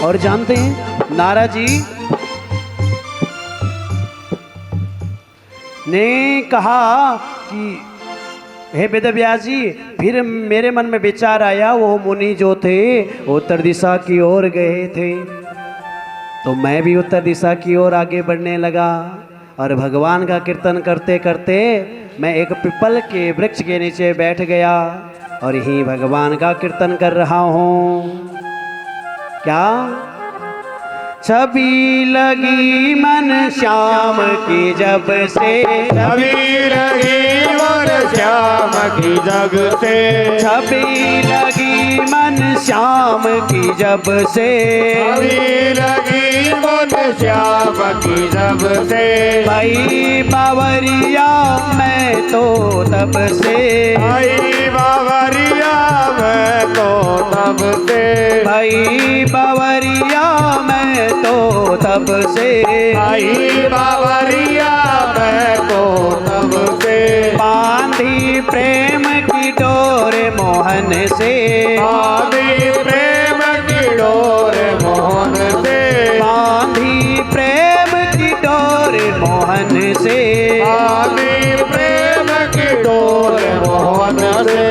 और जानते हैं नारद जी ने कहा कि हे वेदव्यास जी, फिर मेरे मन में विचार आया वो मुनि जो थे उत्तर दिशा की ओर गए थे, तो मैं भी उत्तर दिशा की ओर आगे बढ़ने लगा और भगवान का कीर्तन करते करते मैं एक पीपल के वृक्ष के नीचे बैठ गया और यहीं भगवान का कीर्तन कर रहा हूँ। क्या छवि लगी मन श्याम की जब से, छवि लगी मन श्याम की जग से, छवि लगी मन श्याम की जब से, छवि लगी मन श्याम की जब से, भाई बावरिया मैं तो तब से, भाई बावरिया मैं तो तब से, भाई बावरिया मैं तो तब से, भाई बावरिया मैं तो तब से, बांधी प्रेम की डोर मोहन से, बांधी प्रेम की डोर मोहन से, बांधी प्रेम की डोर मोहन से, बांधी प्रेम की डोर मोहन से,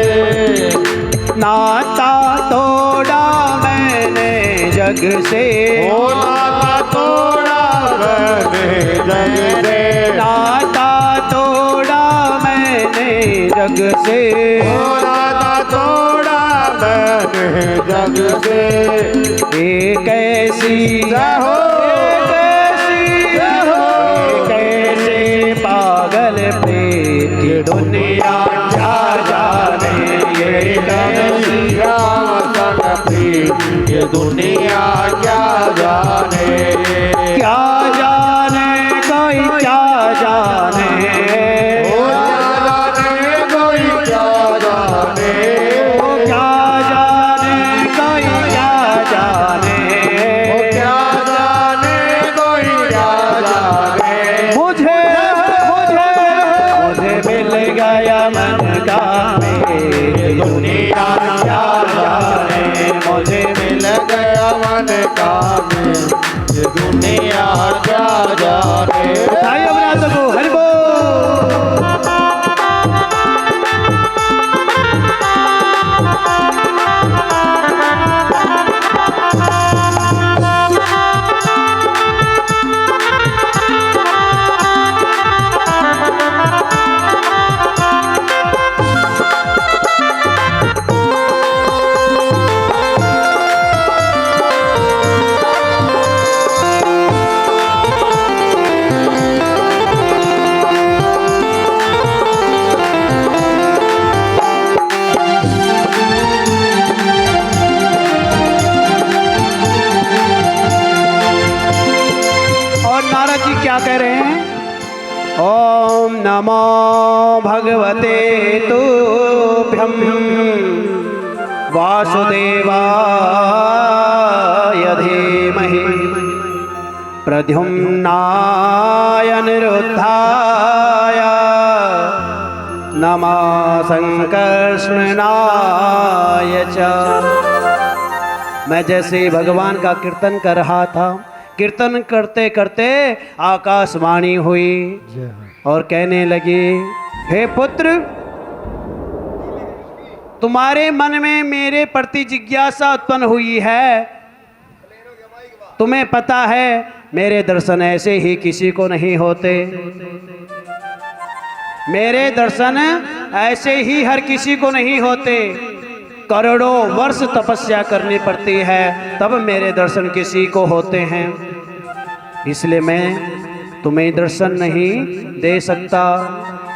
नाता तोड़ा मैंने जग से, ओ नाता तोड़ा मैंने जग से, नाता तोड़ा मैंने जग से, ओ नाता तोड़ा मैंने जग से, एक ऐसी रहो कैसे पागल प्रेम की दुनिया क्या जाने, ये कैसी राम संग प्रीत ये दुनिया क्या जाने, क्या जाने कोई क्या जाने, ओ क्या जाने कोई क्या जाने, ओ क्या जाने कोई क्या जाने, ओ क्या जाने कोई क्या जाने, मुझे मुझे मुझे मिल गया मन का मेरी दुनिया क्या जाने, मुझे मिल गया मन का में ये दुनिया क्या जाने। भाई अपना सबको हरि बोल। क्या कह रहे हैं? ओम नमो भगवते तुभ्यं वासुदेवाय धीमहि प्रद्युम्नाय अनिरुद्धाय नमः संकर्षणाय च। मैं जैसे भगवान का कीर्तन कर रहा था, कीर्तन करते करते आकाशवाणी हुई और कहने लगी, हे पुत्र, तुम्हारे मन में मेरे प्रति जिज्ञासा उत्पन्न हुई है। तुम्हें पता है मेरे दर्शन ऐसे ही किसी को नहीं होते, मेरे दर्शन ऐसे ही हर किसी को नहीं होते। करोड़ों वर्ष तपस्या करनी पड़ती है तब मेरे दर्शन किसी को होते हैं, इसलिए मैं तुम्हें दर्शन नहीं दे सकता।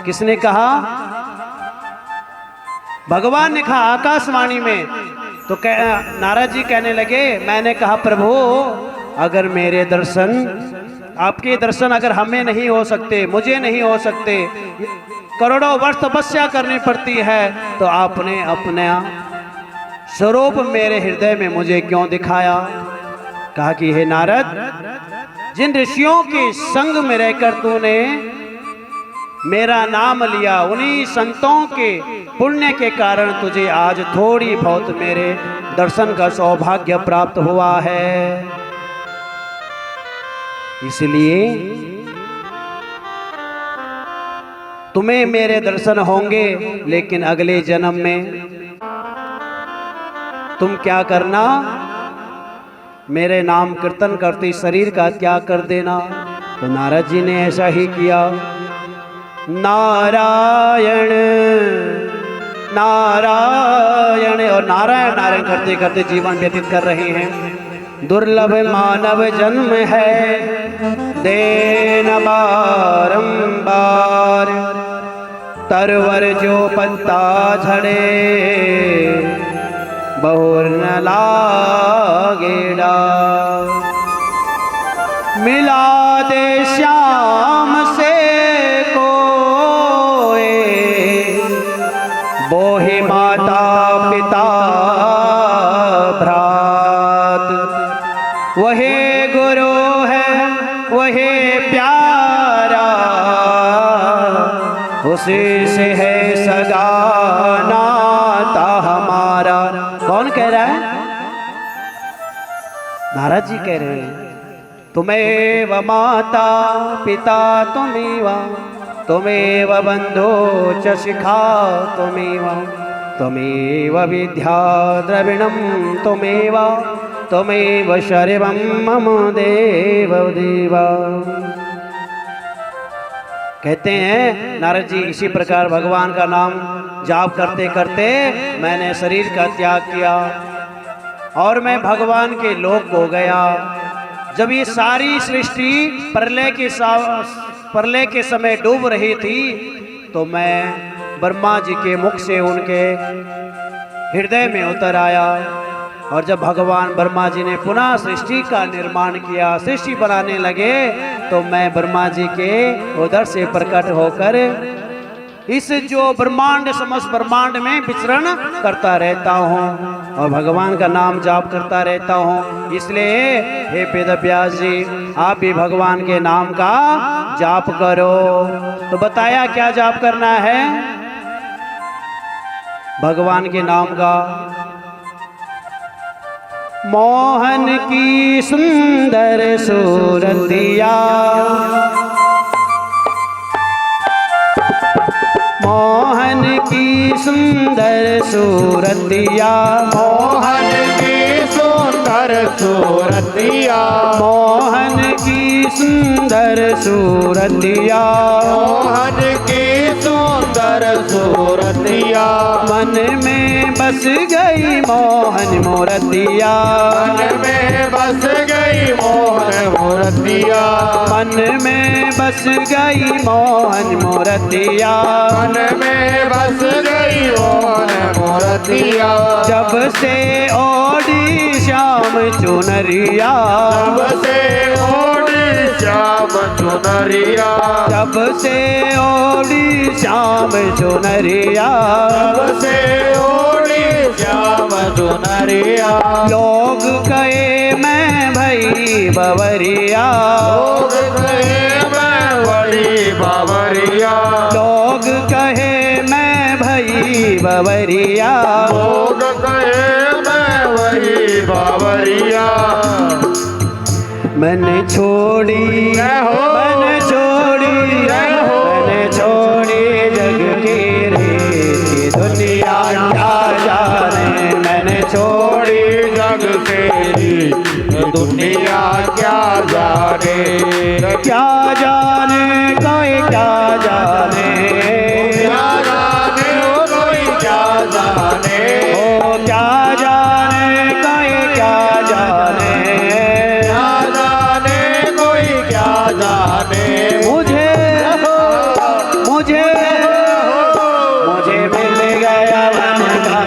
किसने कहा? भगवान ने कहा आकाशवाणी में। तो नारद जी कहने लगे, मैंने कहा प्रभु, अगर मेरे दर्शन, आपके दर्शन अगर हमें नहीं हो सकते, मुझे नहीं हो सकते, करोड़ों वर्ष तपस्या करनी पड़ती है, तो आपने अपना स्वरूप मेरे हृदय में मुझे क्यों दिखाया? कहा कि हे नारद, जिन ऋषियों के संग में रहकर तूने मेरा नाम लिया, उन्हीं संतों के पुण्य के कारण तुझे आज थोड़ी बहुत मेरे दर्शन का सौभाग्य प्राप्त हुआ है। इसलिए तुम्हें मेरे दर्शन होंगे, लेकिन अगले जन्म में तुम क्या करना, मेरे नाम कीर्तन करते शरीर का त्याग कर देना। तो नारद जी ने ऐसा ही किया। नारायण नारायण और नारायण नारायण करते करते जीवन व्यतीत कर रहे हैं। दुर्लभ मानव जन्म है देन बारंबार, तरवर जो पत्ता झड़े बहुर न लागेड़ा। मिला दे श्याम से कोई, बोहि माता पिता भ्रात। वही गुरु है वही प्यारा, उसी से है सगा नाता हमारा। कौन कह रहा है? नारद जी कह रहे हैं। तुमेव माता पिता तुमेव, तुमेव बंधो च शिखा तुमेव, तुमेव विद्या द्रविणम तुमेव, तुमेव शर्वम मम देव देवा। कहते हैं नारद जी, इसी प्रकार भगवान का नाम जाप करते करते मैंने शरीर का त्याग किया और मैं भगवान के लोक को गया। जब ये सारी सृष्टि प्रलय के समय डूब रही थी, तो मैं ब्रह्मा जी के मुख से उनके हृदय में उतर आया। और जब भगवान ब्रह्मा जी ने पुनः सृष्टि का निर्माण किया, सृष्टि बनाने लगे, तो मैं ब्रह्मा जी के उधर से प्रकट होकर इस जो ब्रह्मांड समस्त ब्रह्मांड में विचरण करता रहता हूँ और भगवान का नाम जाप करता रहता हूँ। इसलिए हे वेद व्यास जी, आप भी भगवान के नाम का जाप करो। तो बताया क्या जाप करना है भगवान के नाम का। मोहन की सुंदर सूरतिया, मोहन की सुंदर सूरतिया, मोहन की सुंदर सूरतिया, मोहन की सुंदर सूरतिया, मोहन की सुंदर सूरतिया। मन में बस गई मोहन मूरतिया, मन में बस गई मोहन मूरतिया, मन में बस गई मोहन मूरतिया, मन में बस गई मोहन मूरतिया। जब से ओढ़ी श्याम चुनरिया, जब से ओढ़ी श्याम चुनरिया, जब से ओढ़ी श्याम चुनरिया, जब से ओढ़ी श्याम चुनरिया। लोग कहे मैं भई बवरिया, लोग कहे मैं बड़ी बावरिया, लोग कहे मैं भई बवरिया, लोग कहे मैं वही बावरिया। मैंने छोड़ी जय हो, मैंने छोड़ी जय हो, मैंने छोड़ी जग की रीति दुनिया क्या जाने। मैंने छोड़ी जग तेरी दुनिया क्या जाने, क्या जाने कोई क्या जाने, क्या जाने कोई क्या जाने, ओ क्या जाने कोई क्या जाने, क्या जाने कोई क्या जाने। मुझे मुझे मुझे मिल गया मन का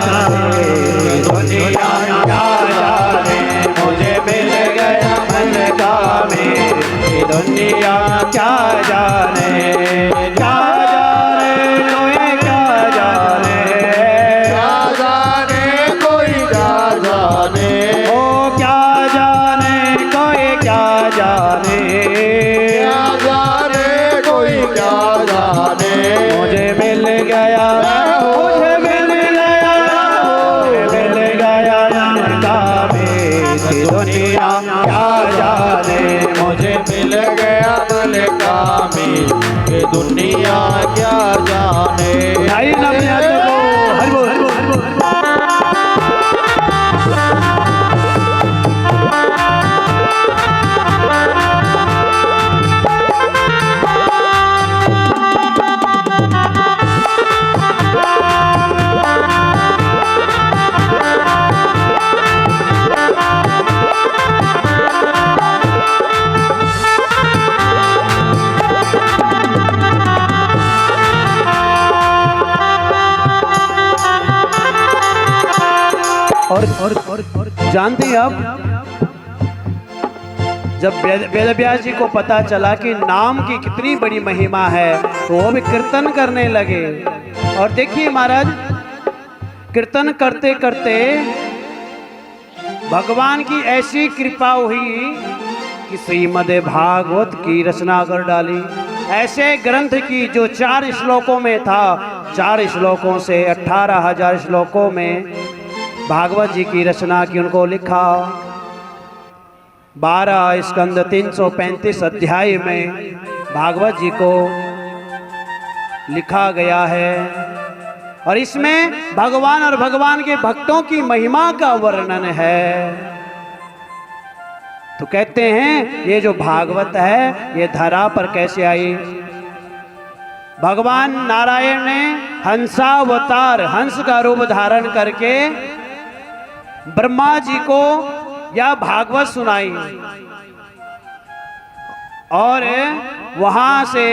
दुनिया क्या जाने, मुझे मिल गया मन का मेरी दुनिया क्या जाने, क्या जाने कोई क्या जाने, क्या जाने कोई क्या जाने, ओ क्या जाने कोई क्या जाने, क्या जाने कोई क्या जाने। मुझे मिल गया मुझे ये दुनिया क्या जाने, मुझे मिल गया मलकामी, ये दुनिया क्या जाने। भाई अपने हाथों को हरि बोल, हरि बोल, हरि बोल, हरि बोल। और जानते हैं आप, जब वेद व्यास जी को पता चला कि नाम की कितनी बड़ी महिमा है तो वो भी कीर्तन करने लगे। और देखिए महाराज, कीर्तन करते करते भगवान की ऐसी कृपा हुई कि श्रीमद् भागवत की रचना कर डाली। ऐसे ग्रंथ की जो 4 श्लोकों में था, 4 श्लोकों से 18,000 श्लोकों में भागवत जी की रचना की, उनको लिखा। 12 स्कंद 335 अध्याय में भागवत जी को लिखा गया है। और इसमें भगवान और भगवान के भक्तों की महिमा का वर्णन है। तो कहते हैं ये जो भागवत है ये धरा पर कैसे आई। भगवान नारायण ने हंसावतार, हंस का रूप धारण करके ब्रह्मा जी को यह भागवत सुनाई। और वहां से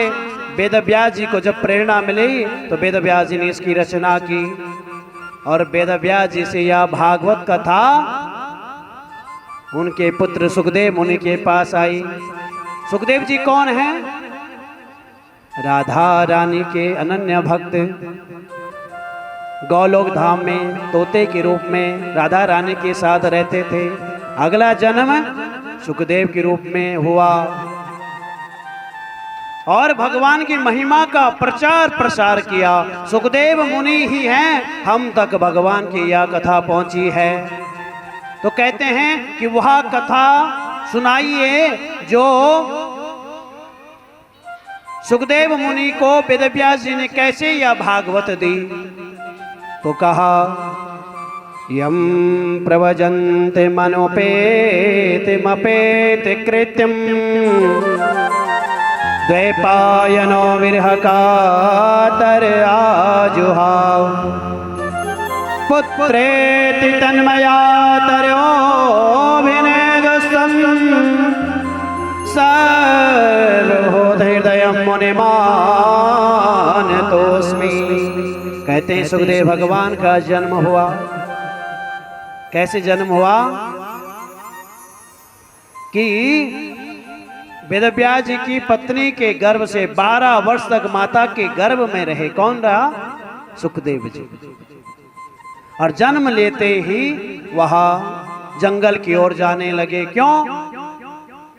वेद व्यास जी को जब प्रेरणा मिली तो वेद व्यास जी ने इसकी रचना की। और वेद व्यास जी से यह भागवत कथा उनके पुत्र सुखदेव मुनि के पास आई। सुखदेव जी कौन हैं? राधा रानी के अनन्य भक्त, गौलोक धाम में तोते के रूप में राधा रानी के साथ रहते थे। अगला जन्म सुखदेव के रूप में हुआ और भगवान की महिमा का प्रचार प्रसार किया। सुखदेव मुनि ही हैं, हम तक भगवान की यह कथा पहुंची है। तो कहते हैं कि वह कथा सुनाइए जो सुखदेव मुनि को वेद व्यास जी ने कैसे यह भागवत दी। तो कहा, यम प्रवजन्ते मनोपेतिमपेति कृत्यम द्वैपायनो विरह कातर आजुहाव पुत्रेति तन्मया तर्योभिनेदुस्तम सर्वहृदयं मुनिमानतोऽस्मि। कहते हैं सुखदेव भगवान का जन्म हुआ। कैसे जन्म हुआ कि वेद व्यास जी की पत्नी के गर्भ से 12 वर्ष तक माता के गर्भ में रहे। कौन रहा? सुखदेव जी। और जन्म लेते ही वह जंगल की ओर जाने लगे। क्यों?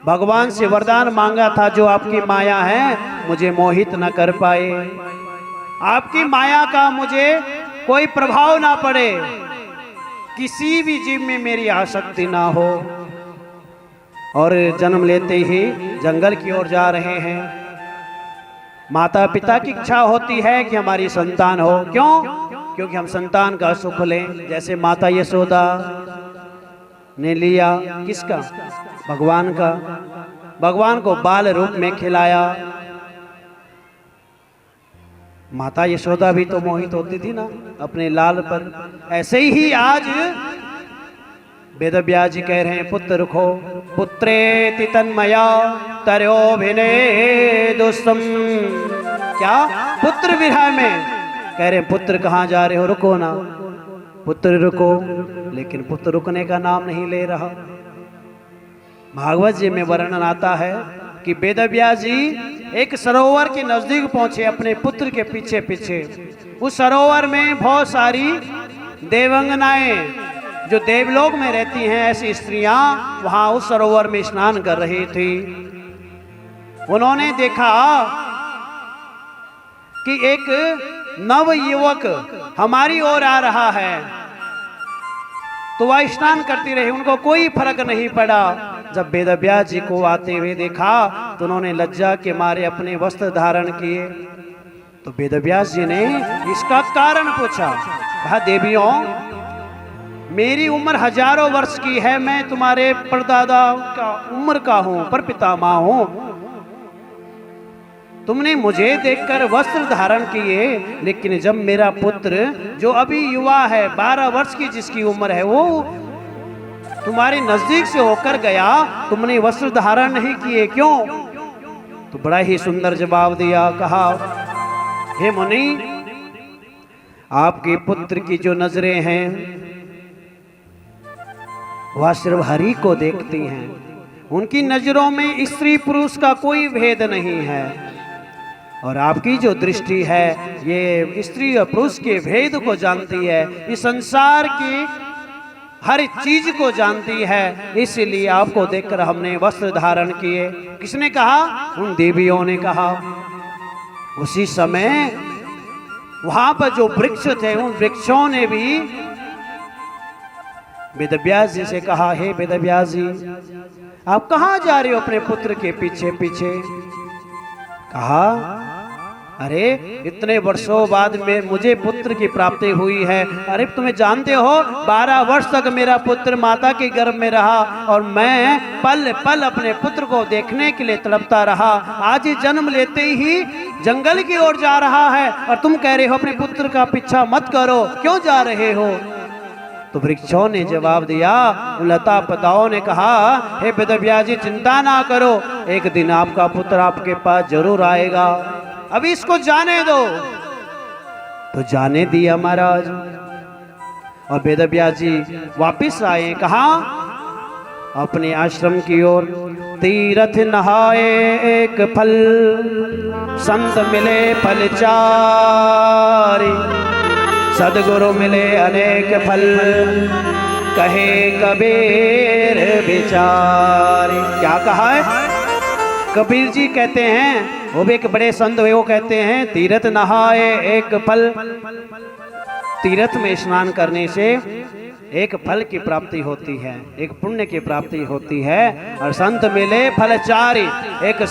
भगवान से वरदान मांगा था, जो आपकी माया है मुझे मोहित न कर पाए, आपकी माया का मुझे कोई प्रभाव ना पड़े, किसी भी जीव में मेरी आसक्ति ना हो। और जन्म लेते ही जंगल की ओर जा रहे हैं। माता पिता की इच्छा होती है कि हमारी संतान हो। क्यों? क्योंकि हम संतान का सुख लें। जैसे माता यशोदा ने लिया किसका? भगवान का। भगवान को बाल रूप में खिलाया। माता यशोदा भी तो मोहित होती थी ना अपने लाल पर। ऐसे ही आज वेद व्यास जी कह रहे हैं, पुत्र को पुत्रेति तन्मया तर्योभिनेदुस्तम। क्या? पुत्र विरह में कह रहे हैं, पुत्र कहाँ जा रहे हो, रुको ना। पुत्र रुको, लेकिन पुत्र रुकने का नाम नहीं ले रहा। भागवत जी में वर्णन आता है कि वेद व्यास जी एक सरोवर के नजदीक पहुंचे अपने पुत्र के पीछे पीछे। उस सरोवर में बहुत सारी देवंगनाएं जो देवलोक में रहती हैं, ऐसी स्त्रियां वहां उस सरोवर में स्नान कर रही थी। उन्होंने देखा कि एक नव युवक हमारी ओर आ रहा है। तो तो वह स्नान करती रही, उनको कोई फर्क नहीं पड़ा। जब वेदव्यास जी को आते हुए देखा तो उन्होंने लज्जा के मारे अपने वस्त्र धारण किए। तो वेदव्यास जी ने इसका कारण पूछा। कहा, देवियों, मेरी उम्र हजारों वर्ष की है, मैं तुम्हारे परदादा का उम्र का हूं, पर पितामह हूं। तुमने मुझे देखकर वस्त्र धारण किए, लेकिन जब मेरा पुत्र जो अभी युवा है, 12 वर्ष की जिसकी उम्र है, वो तुम्हारे नजदीक से होकर गया, तुमने वस्त्र धारण नहीं किए, क्यों? तो बड़ा ही सुंदर जवाब दिया। कहा, हे मुनि, आपके पुत्र की जो नजरें हैं वह सिर्फ हरि को देखती हैं, उनकी नजरों में स्त्री पुरुष का कोई भेद नहीं है। और आपकी जो दृष्टि है ये स्त्री और पुरुष के भेद को जानती है, इस संसार की हर चीज को जानती है, इसलिए आपको देखकर हमने वस्त्र धारण किए। किसने कहा? उन देवियों ने कहा। उसी समय वहां पर जो वृक्ष थे, उन वृक्षों ने भी वेदव्यास जी से कहा, हे वेदव्यास जी, आप कहाँ जा रहे हो अपने पुत्र के पीछे पीछे? कहा, अरे इतने वर्षों बाद में मुझे पुत्र की प्राप्ति हुई है। अरे तुम्हें जानते हो, 12 वर्ष तक मेरा पुत्र माता के गर्भ में रहा और मैं पल पल अपने पुत्र को देखने के लिए तड़पता रहा। आज ही जन्म लेते ही जंगल की ओर जा रहा है और तुम कह रहे हो अपने पुत्र का पीछा मत करो, क्यों जा रहे हो? तो वृक्षों ने जवाब दिया, लता पताओं ने कहा, हे वेदव्यास जी, चिंता ना करो, एक दिन आपका पुत्र आपके पास जरूर आएगा, अभी इसको जाने दो। तो जाने दिया महाराज। और वेदव्यास जी वापिस आए। कहा? अपने आश्रम की ओर। तीर्थ नहाए एक फल, संत मिले फल चारि, सदगुरु मिले अनेक फल, कहे कबीर विचारी। क्या कहा है? कबीर जी कहते हैं, वो भी एक बड़े संत हुए, वो कहते हैं, तीर्थ नहाए एक फल, तीर्थ में स्नान करने से एक फल की प्राप्ति होती है, एक पुण्य की प्राप्ति होती है। और संत मिले फलचारी, एक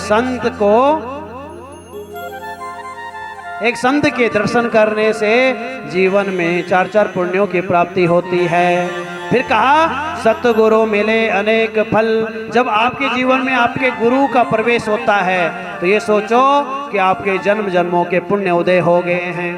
संत के दर्शन करने से जीवन में 4 पुण्यों की प्राप्ति होती है। फिर कहा, सतगुरु मिले अनेक फल। जब आपके जीवन में आपके गुरु का प्रवेश होता है तो ये सोचो कि आपके जन्म जन्मों के पुण्य उदय हो गए हैं।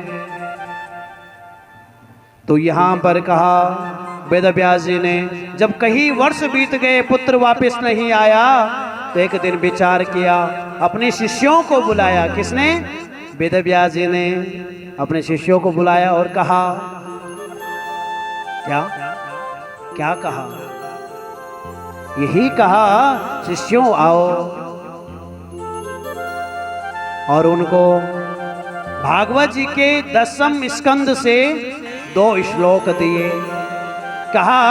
तो यहां पर कहा वेदव्यास जी ने, जब कई वर्ष बीत गए, पुत्र वापस नहीं आया, तो एक दिन विचार किया, अपने शिष्यों को बुलाया। किसने? वेदव्यास जी ने अपने शिष्यों को बुलाया और कहा, क्या कहा? यही कहा, शिष्यों आओ। और उनको भागवत जी के 10वें स्कंद से 2 श्लोक दिए। कहा,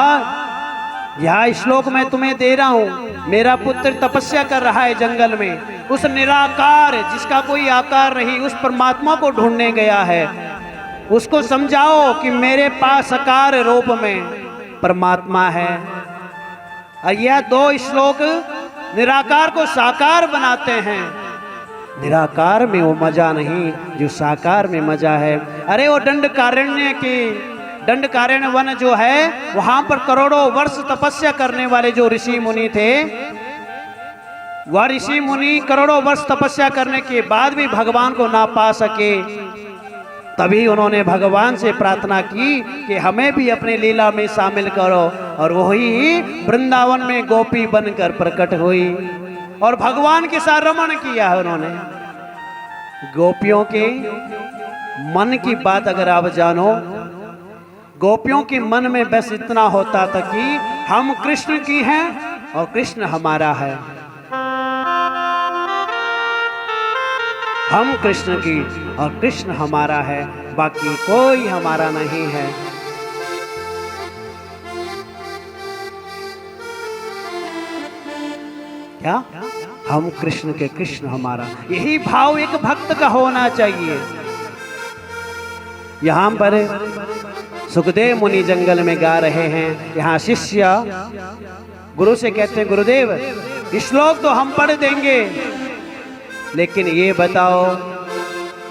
यह श्लोक मैं तुम्हें दे रहा हूं। मेरा पुत्र तपस्या कर रहा है जंगल में, उस निराकार जिसका कोई आकार नहीं, उस परमात्मा को ढूंढने गया है। उसको समझाओ कि मेरे पास साकार रूप में परमात्मा है। और यह 2 श्लोक निराकार को साकार बनाते हैं। निराकार में वो मजा नहीं जो साकार में मजा है। अरे वो दंडकारण्य वन जो है, वहां पर करोड़ों वर्ष तपस्या करने वाले जो ऋषि मुनि थे, वह ऋषि मुनि करोड़ों वर्ष तपस्या करने के बाद भी भगवान को ना पा सके। तभी उन्होंने भगवान से प्रार्थना की कि हमें भी अपने लीला में शामिल करो। और वही वृंदावन में गोपी बनकर प्रकट हुई और भगवान के साथ रमण किया है उन्होंने। गोपियों के मन की बात अगर आप जानो, गोपियों के मन में बस इतना होता था कि हम कृष्ण की हैं और कृष्ण हमारा है। हम कृष्ण की और कृष्ण हमारा है, बाकी कोई हमारा नहीं है। क्या? हम कृष्ण के, कृष्ण हमारा। यही भाव एक भक्त का होना चाहिए। यहां पर सुखदेव मुनि जंगल में गा रहे हैं। यहाँ शिष्य गुरु से कहते हैं, गुरुदेव श्लोक तो हम पढ़ देंगे, लेकिन ये बताओ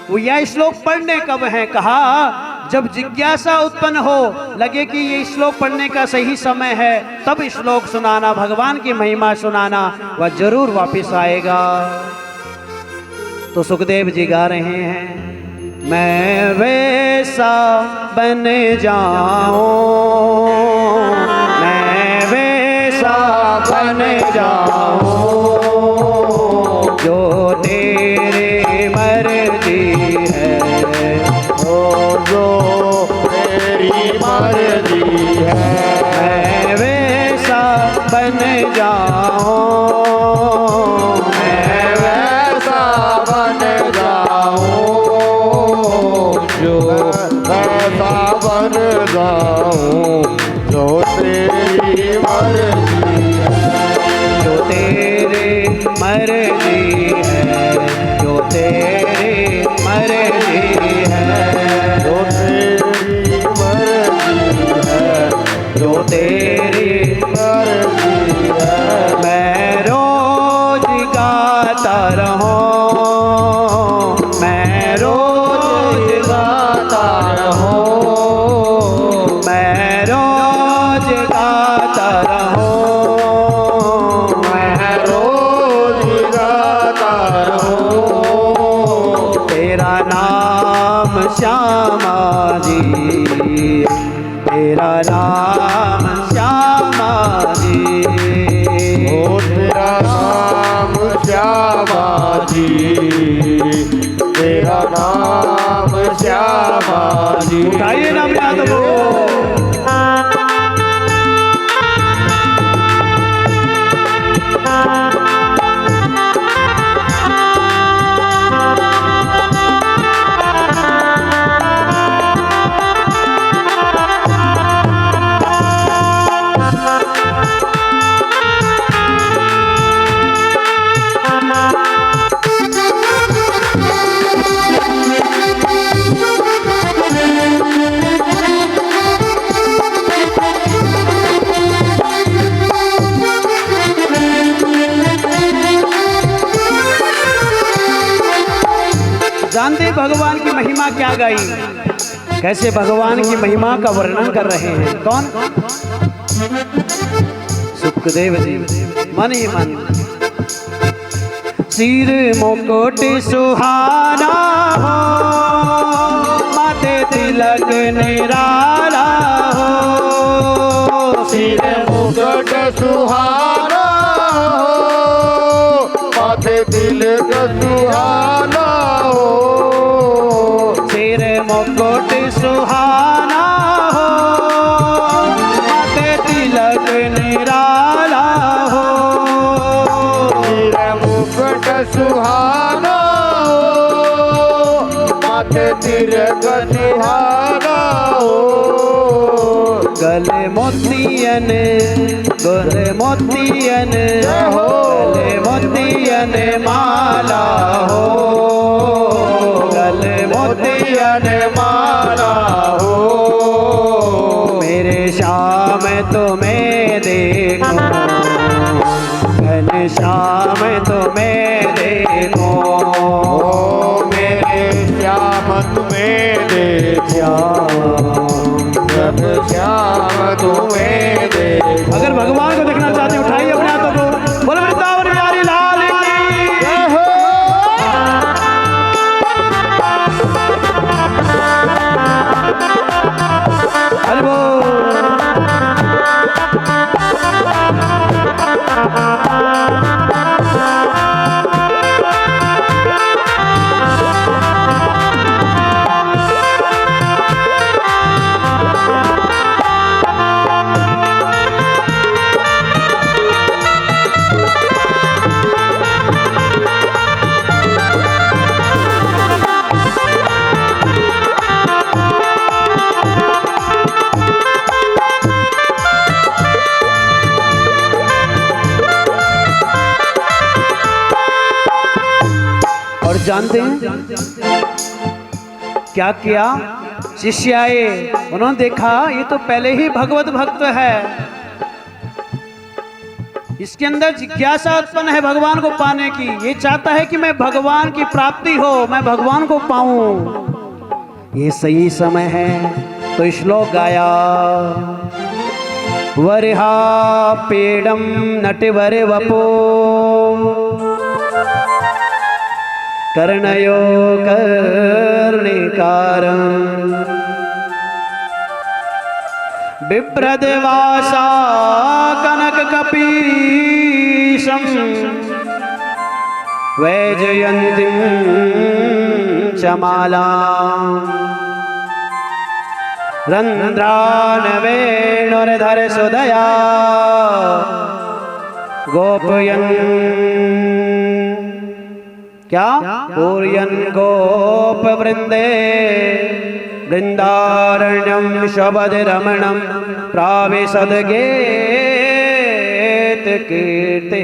वो यह श्लोक पढ़ने कब है? कहा जब जिज्ञासा उत्पन्न हो, लगे कि ये श्लोक पढ़ने का सही समय है, तब श्लोक सुनाना, भगवान की महिमा सुनाना, वह जरूर वापस आएगा। तो सुखदेव जी गा रहे हैं, मैं वैसा बन जाऊं, मैं वैसा बन जाऊं जो तेरे मर्जी है, जो तेरी मर्जी है। मैं वैसा बन जाऊं, मैं वैसा बन जाऊं जो वैसा बन जाऊं जो तेरी मर्जी है, जो तेरे मर्जी है, जो तेरे मर्जी है, जो तेरी मर्जी है, जो तेरी मर्जी है। मैं रोज गाता रहूं, मैं रोज गाता रहूं, मैं रोज गाता रहूं, मैं रोज गाता रहूं। तेरा नाम श्यामा जी, तेरा नाम श्यामा जी, ओ तेरा नाम श्यामा जी, तेरा नाम श्यामा जी। उठाइए नाम याद हो। जानते भगवान की महिमा क्या गाई, कैसे भगवान की महिमा का वर्णन कर रहे हैं? कौन? सुखदेव जी मन ही मन। सिर मुकुट सुहाना हो, माथे तिलक निराला हो, सिर मुकुट सुहाना हो, माथे तिलक सुहाना हो, सिर मुकुट सुहाना हो, माथे तिलक निराला हो, सिर मुकुट सुहाना हो, माथे तिलक सुहाना हो। गले मोतियन, गले मोतियन, गले मोतियन माला हो, गले मोतियन माला हो। मेरे श्याम तुम्हें देखो, घन श्याम तुम्हें देखो, ओ मेरे श्याम तुम्हें देखो, जब श्याम तुम्हें देखो। अगर भगवान को देखना चाहते हो उठाइए अपने हाथों को, बोलो वृंदावन बिहारी लाल की जय हो। हरि बोल। जानते हैं क्या किया? शिष्य आए, उन्होंने देखा ये तो पहले ही भगवत भक्त है, इसके अंदर जिज्ञासा उत्पन्न है भगवान को पाने की। ये चाहता है कि मैं भगवान की प्राप्ति हो, मैं भगवान को पाऊं। ये सही समय है तो श्लोक गाया, वरिहा पेड़म नटवर वपो कर्णयो कर्णिकारं बिभ्रदवासा कनक कपीशं वैजयन्तीं च मालां रंध्रान वेणुर्धर सुदया गोपयन् क्या पूर्यन गोप वृंदे वृंदारण्यम शबद रमणम प्राविशद गेत कीर्ति।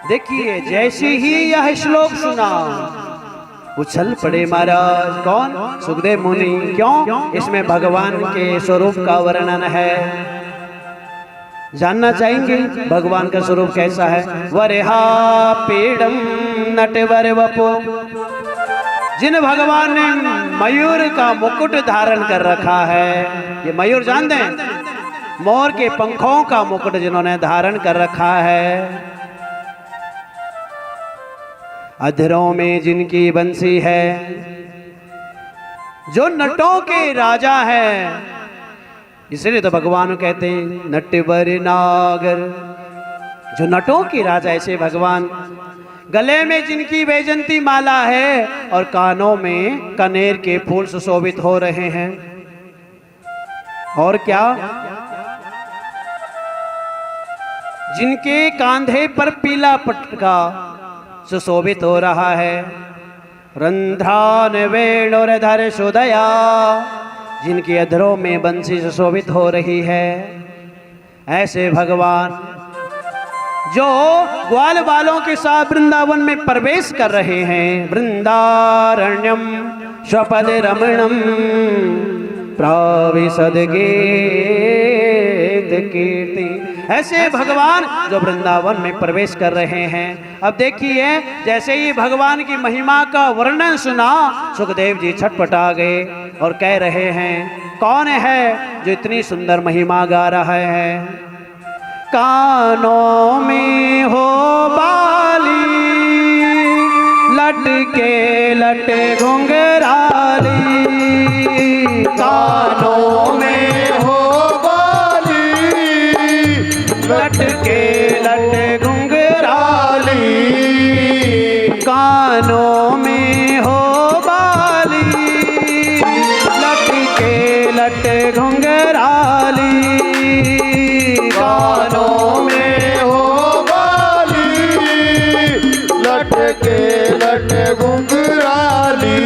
देखिए जैसे ही यह श्लोक सुना उछल पड़े महाराज। कौन? सुखदेव मुनि। क्यों? इसमें भगवान के स्वरूप का वर्णन है, जानना चाहेंगे भगवान का स्वरूप कैसा है। वरिहा पेड़म नटवर वपो, जिन भगवान ने मयूर का मुकुट धारण कर रखा है। ये मयूर जानते हैं, मोर के पंखों का मुकुट जिन्होंने धारण कर रखा है। अधरों में जिनकी बंसी है, जो नटों के राजा है, इसलिए तो भगवान कहते हैं नटवर नागर, जो नटों के राजा ऐसे भगवान। गले में जिनकी वैजंती माला है और कानों में कनेर के फूल सुशोभित हो रहे हैं। और क्या? जिनके कांधे पर पीला पटका सुशोभित हो रहा है। रंध्रान वेणुर्धर सुदया, जिनके अधरों में बंसी सुशोभित हो रही है। ऐसे भगवान जो ग्वाल बालों के साथ वृंदावन में प्रवेश कर रहे हैं। वृंदारण्यम स्वपद रमणम प्राविशद गेत कीर्ति। ऐसे भगवान जो वृंदावन में प्रवेश कर रहे हैं। अब देखिए जैसे ही भगवान की महिमा का वर्णन सुना, सुखदेव जी छटपटा गए और कह रहे हैं कौन है जो इतनी सुंदर महिमा गा रहा है। कानों में हो बाली लटके लट घुंघराली, कानों में हो बाली लटके लट घुंघराली, कानों में हो बाली लटके लट घुंघराली, कानों में हो बाली लटके लट घुंघराली।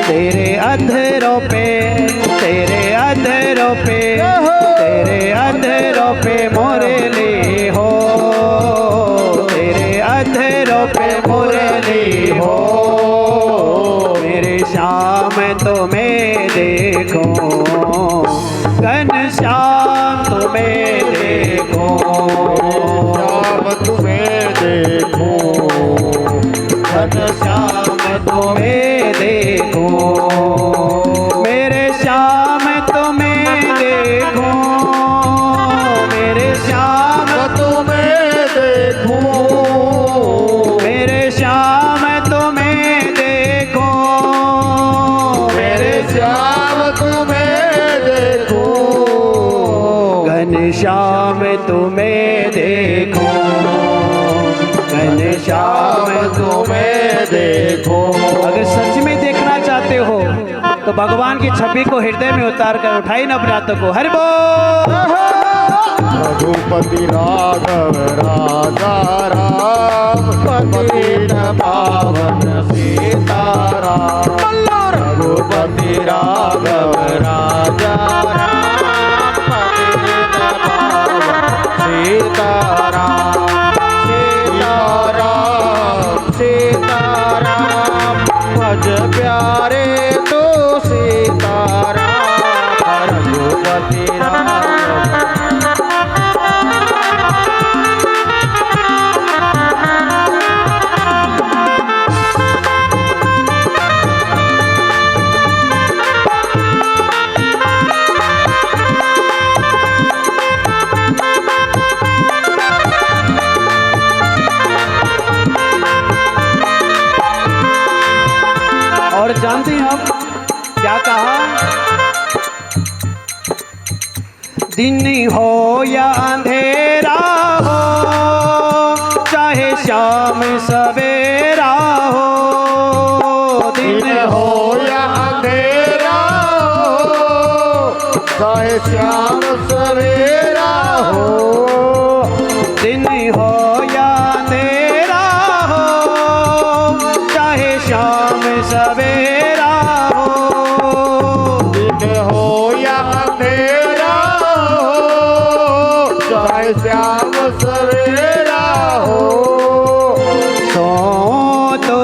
तेरे अधरों पे, तेरे अधरों पे, तेरे अधरों पे मुरली हो, तेरे अधरों पे मुरली हो। मेरे श्याम तुम्हें देखो, घनश्याम तुम्हें देखो, श्याम तुम्हें देखो, घनश्याम तुम्हें देखो, मेरे श्याम तुम्हें देखो, मेरे श्याम तुम्हें देखो, मेरे श्याम तुम्हें देखो, मेरे श्याम तुम्हें देखो, घनश्याम तुम्हें देखो, घनश्याम तुम्हें देखो। अगर सच में देखना चाहते हो तो भगवान की छवि को हृदय में उतार कर उठाई न अपने हाथों को। हरि बोल। रघुपति राघव राजा राम, पतित पावन सीताराम। रघुपति राघव राजा राम, पतित पावन सीताराम। सीताराम सीताराम भज प्यारे जानते हैं आप क्या कहा? दिन हो या अंधेरा हो, चाहे शाम सवेरा हो, दिन हो या अंधेरा हो, चाहे श्याम सवेरा हो, दिन हो या अंधेरा हो, चाहे शाम सवेरा हो, दिन हो या अंधेरा हो, चाहे श्याम सवेरा हो, तो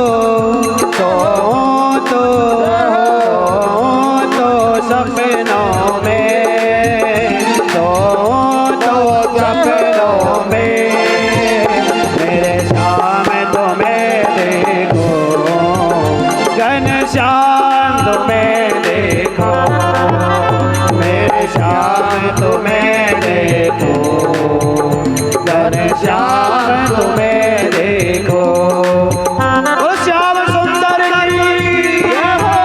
सपनों में, तो सपनों में मेरे श्याम तुम्हें देखो, घनश्याम तुम्हें देखो, मेरे श्याम तुम्हें देखो, घनश्याम तुम्हें देखो। ओ श्याम सुंदर की जय हो।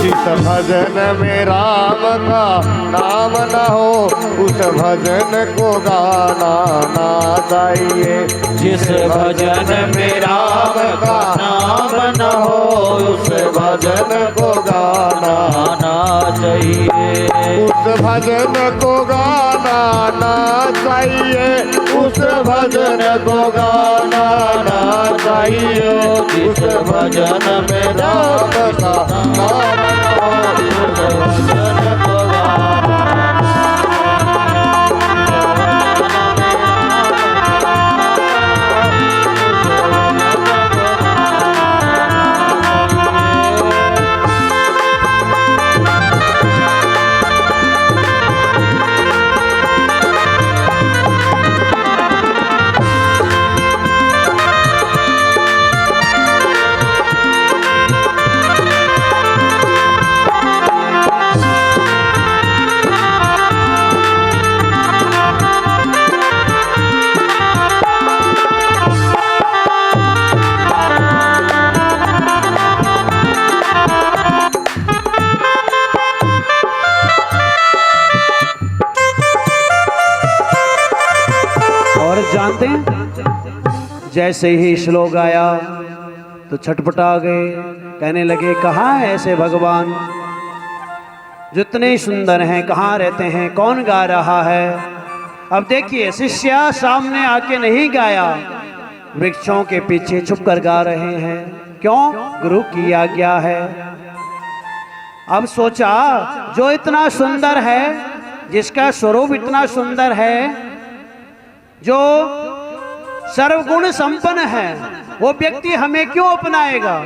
जिस भजन में राम का नाम न हो, उस भजन को गाना ना चाहिए। जिस भजन में राम का नाम न हो, उस भजन को गाना ना चाहिए। उस भजन को गाना ना चाहिए, उस भजन को गाना ना चाहिए। जिस भजन में राम का नाम न हो, उस भजन को और जानते हैं, जैसे ही श्लोक आया तो छटपटा गए, कहने लगे कहाँ है ऐसे भगवान जितने सुंदर हैं, कहाँ रहते हैं, कौन गा रहा है? अब देखिए, शिष्य सामने आके नहीं गाया, वृक्षों के पीछे छुप कर गा रहे हैं। क्यों? गुरु की आज्ञा है। अब सोचा, जो इतना सुंदर है, जिसका स्वरूप इतना सुंदर है, जो सर्वगुण संपन्न है, वो व्यक्ति हमें क्यों अपनाएगा?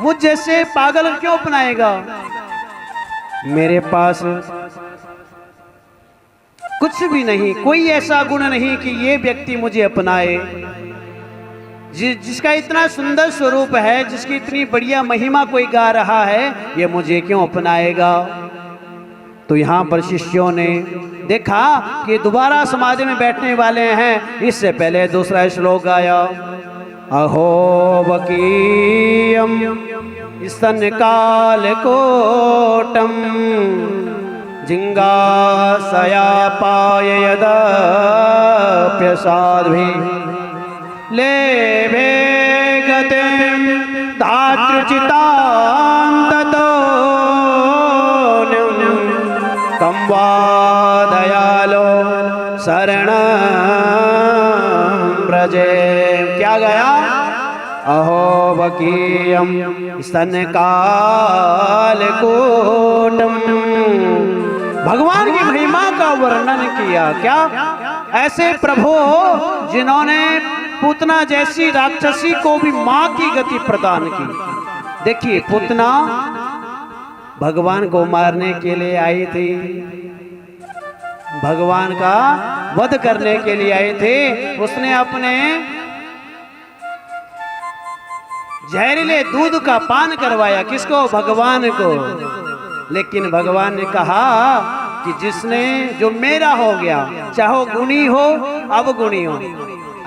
मुझ जैसे पागल क्यों अपनाएगा? मेरे पास कुछ भी नहीं, कोई ऐसा गुण नहीं कि ये व्यक्ति मुझे अपनाए। जिसका इतना सुंदर स्वरूप है, जिसकी इतनी बढ़िया महिमा कोई गा रहा है, ये मुझे क्यों अपनाएगा? तो यहाँ पर शिष्यों ने देखा कि दोबारा समाधि में बैठने वाले हैं, इससे पहले दूसरा श्लोक गाया। अहो वकीयम स्तन काल कोटम जिंगासया पाय यदाप्यसाध्वी लेभे गतिं धातृचितान्ततो कं वा दयालो शरणं व्रजे। क्या गया? अहो वकीयम स्तनकालकूटम। भगवान की महिमा का वर्णन किया। क्या? ऐसे प्रभु जिन्होंने पूतना जैसी राक्षसी को भी मां की गति प्रदान की। देखिए, पूतना भगवान को मारने के लिए आई थी, भगवान का वध करने के लिए आए थे। उसने अपने जहरीले दूध का पान करवाया, किसको? भगवान को। लेकिन भगवान ने कहा कि जिसने जो मेरा हो गया, चाहे गुणी हो अवगुणी हो,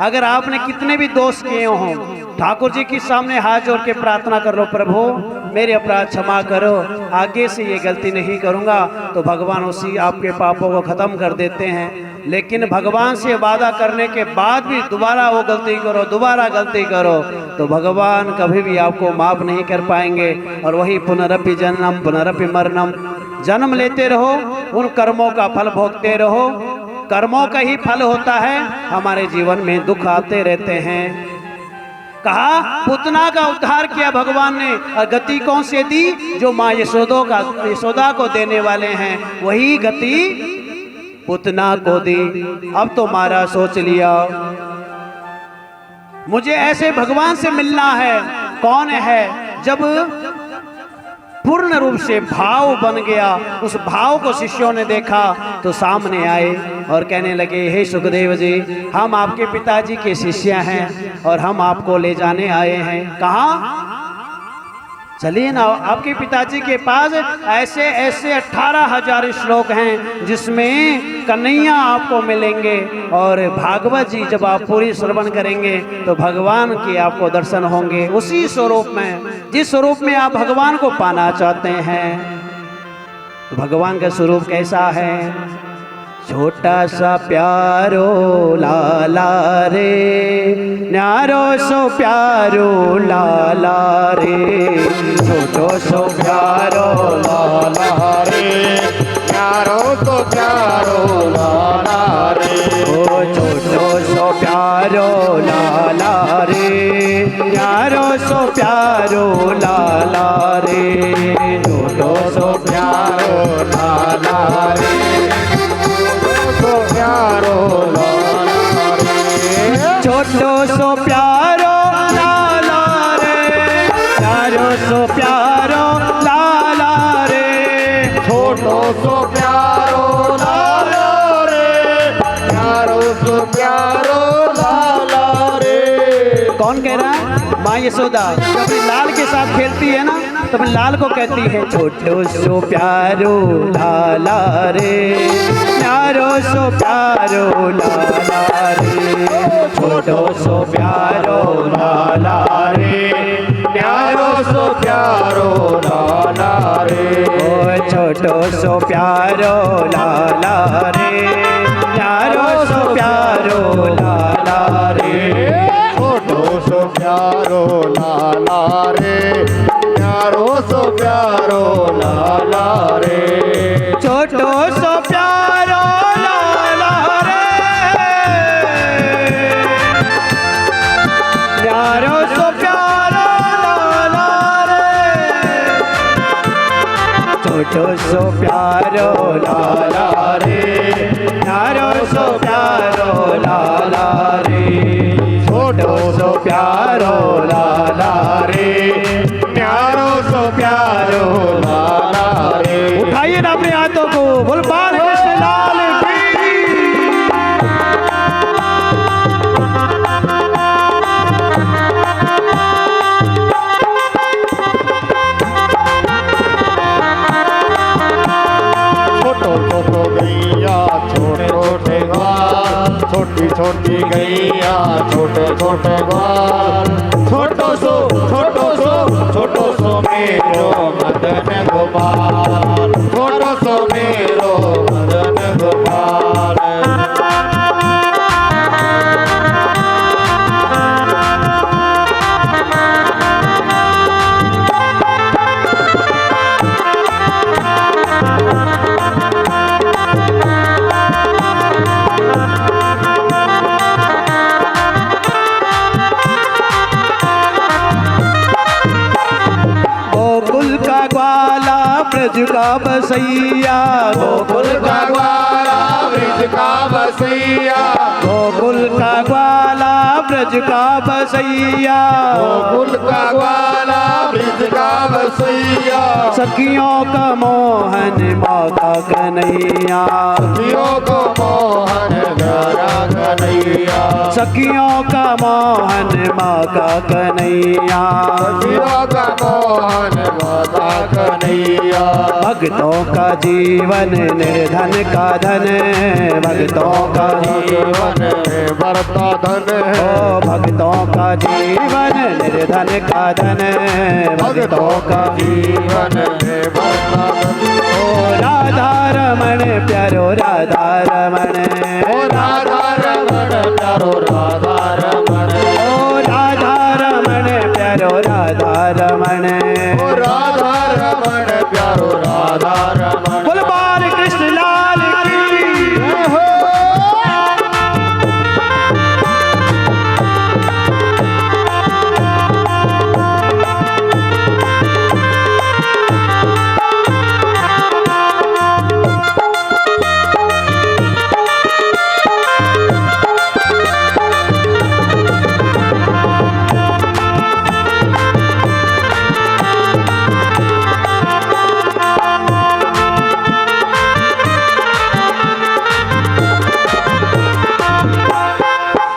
अगर आपने कितने भी दोष किए हों, ठाकुर जी के सामने हाथ जोड़ के प्रार्थना कर लो, प्रभु मेरे अपराध क्षमा करो, आगे से ये गलती नहीं करूँगा, तो भगवान उसी आपके पापों को ख़त्म कर देते हैं। लेकिन भगवान से वादा करने के बाद भी दोबारा वो गलती करो, दोबारा गलती करो, तो भगवान कभी भी आपको माफ़ नहीं कर पाएंगे। और वही पुनरपि जन्म पुनरपि मरणम, जन्म लेते रहो, उन कर्मों का फल भोगते रहो। कर्मों का ही फल होता है, हमारे जीवन में दुख आते रहते हैं। कहा पुतना का उद्धार किया भगवान ने, और गति कौन से दी? जो माँ यशोदा को देने वाले हैं, वही गति पुतना को दी। अब तो महाराज सोच लिया, मुझे ऐसे भगवान से मिलना है। कौन है? जब पूर्ण रूप से भाव बन गया, उस भाव को शिष्यों ने देखा तो सामने आए और कहने लगे, हे सुखदेव जी, हम आपके पिताजी के शिष्य हैं और हम आपको ले जाने आए हैं। कहाँ? चलिए ना आपके पिताजी के पास। ऐसे ऐसे 18,000 श्लोक हैं जिसमें कन्हैया आपको मिलेंगे, और भागवत जी जब आप पूरी श्रवण करेंगे तो भगवान के आपको दर्शन होंगे, उसी स्वरूप में जिस स्वरूप में आप भगवान को पाना चाहते हैं। तो भगवान का स्वरूप कैसा है? छोटा सा प्यारो लाला रे, न्यारो सो प्यारो लाला रे, छोटो सो प्यारो लाला रे, न्यारो तो प्यारो लाला रे। ओ छोटो सो प्यारो लाला रे, न्यारो सो प्यारो लाला रे, छोटो सो प्यारो लाला रे, प्यारो लाला रे। छोटो सो प्यारो लाला रे, न्यारो सो प्यारो लाला रे, छोटो सो प्यारो लाला रे, न्यारो सो प्यारो लाला रे। कौन कह रहा है? माँ यशोदा जब अपने लाल के साथ खेलती है ना, तो अपने लाल को कहती है, छोटो सो प्यारो लाला रे, न्यारो सो प्यारो लाला रे, छोटो सो प्यारो लाला रे, न्यारो सो प्यारो लाला रे। ओ छोटो सो प्यारो लाला रे, न्यारो सो प्यारो लाला रे, छोटो सो प्यारो लाला रे, न्यारो सो प्यारो लाला रे। छोटो सो प्यारो लाला रे, न्यारो सो प्यारो लाला रे, छोटो सो प्यारो लाला रे, न्यारो सो प्यारो लाला रे, छोटो सो प्यारो लाला रे, न्यारो सो प्यारो लाला रे। उठाइए ना अपने हाथों को, बोल बाल कृष्ण लाल की। छोटो छोटो गैया छोटे छोटे ग्वाल, छोटी छोटी गैया छोटे छोटे ग्वाल, छोटो सो मेरो मदन गोपाल, छोटो सो मेरो मदन गोपाल। ब्रज का बसैया, गोकुल का ग्वाला ब्रज का बसैया, गोकुल का ग्वाला ब्रज का बसैया, गोकुल का ग्वाला ब्रज का बसैया, सखियों का मोहन माता कन्हैया, सखियों को मोहन गरा कन्हैया, सखियों का मोहन माँ का कन्हैया, सखियों का मोहन माता कन्हैया, भक्तों का जीवन निर्धन का धन, भक्तों का जीवन में बढ़ता धन है, ओ भक्तों का जीवन निर्धन का धन, भक्तों का जीवन में बढ़ता धन। ओ राधा रमण प्यारो राधा रमण, ओ राधा रमण प्यारो राधा रमण, ओ राधा रमण प्यारो राधा रमण, ओ राधा रमण प्यारो राधा रमण। बोल बाल कृष्ण लाल की जय हो।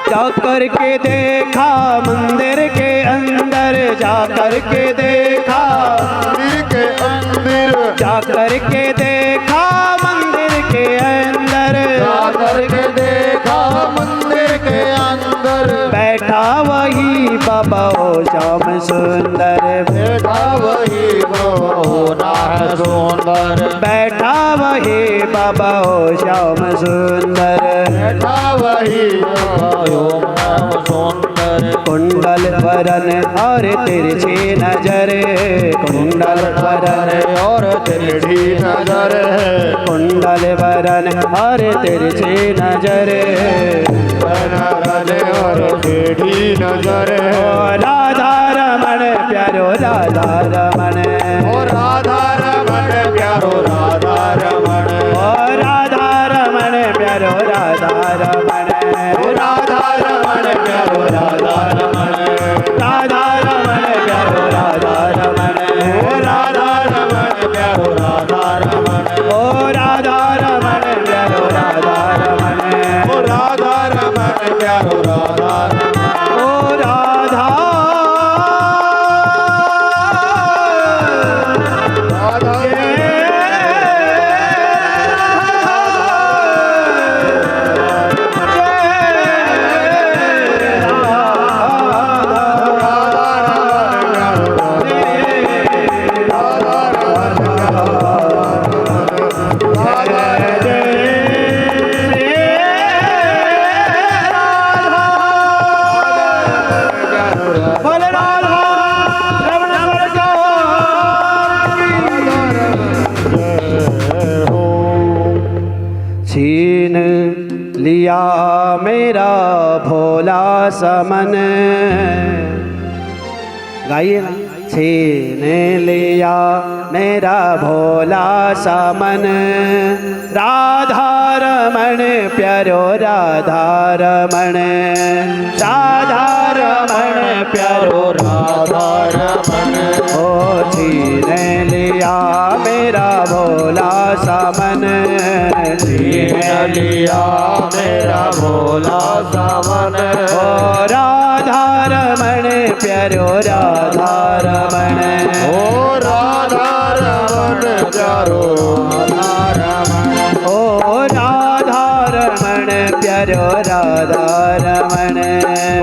जाकर के देखा मंदिर के अंदर, जाकर के देखा, मंदिर के अंदर, जाकर के देखा मंदिर के अंदर, जाकर के देखा मंदिर के अंदर, बैठा वही बाबा ओ श्याम सुंदर, बैठा वही होना है सुंदर, बैठा वही बाबा ओ श्याम सुंदर, बैठा वही ओम नाम सुंदर। कुंडल वरन और तिरछी नजर, कुंडल वरन और तेरी नजर है, कुंडल वरन और तिरछी नजर, रजे और तेरी नजर ओ है। राधा रमण प्यारो राधा रमण, ओ राधा रमण प्यारो राधा रमण, ओ राधा रमण प्यारो राधा रमण, ओ राधा रमण प्यारो राधा रमण, राधा रमण प्यारो राधा रमण, ओ राधा रमण प्यारो राधा रमण, ओ राधा रमण प्यारो राधा रमण, ओ राधा रमण प्यारो राधा रमण। ओ राधा राधा छीन लिया मेरा भोला समन, गाइए ना। छीन लिया मेरा भोला समन, राधा रमण प्यारो राधा रमण, राधा रमण प्यारो राधा रमण, ओ छीन लिया मेरा भोला समन, छीन लिया मेरा भोला सावन, ओ राधा रमण प्यारो राधा रमण, ओ राधा रमण प्यारो राधा रमण, ओ राधा रमण प्यारो राधा रमण,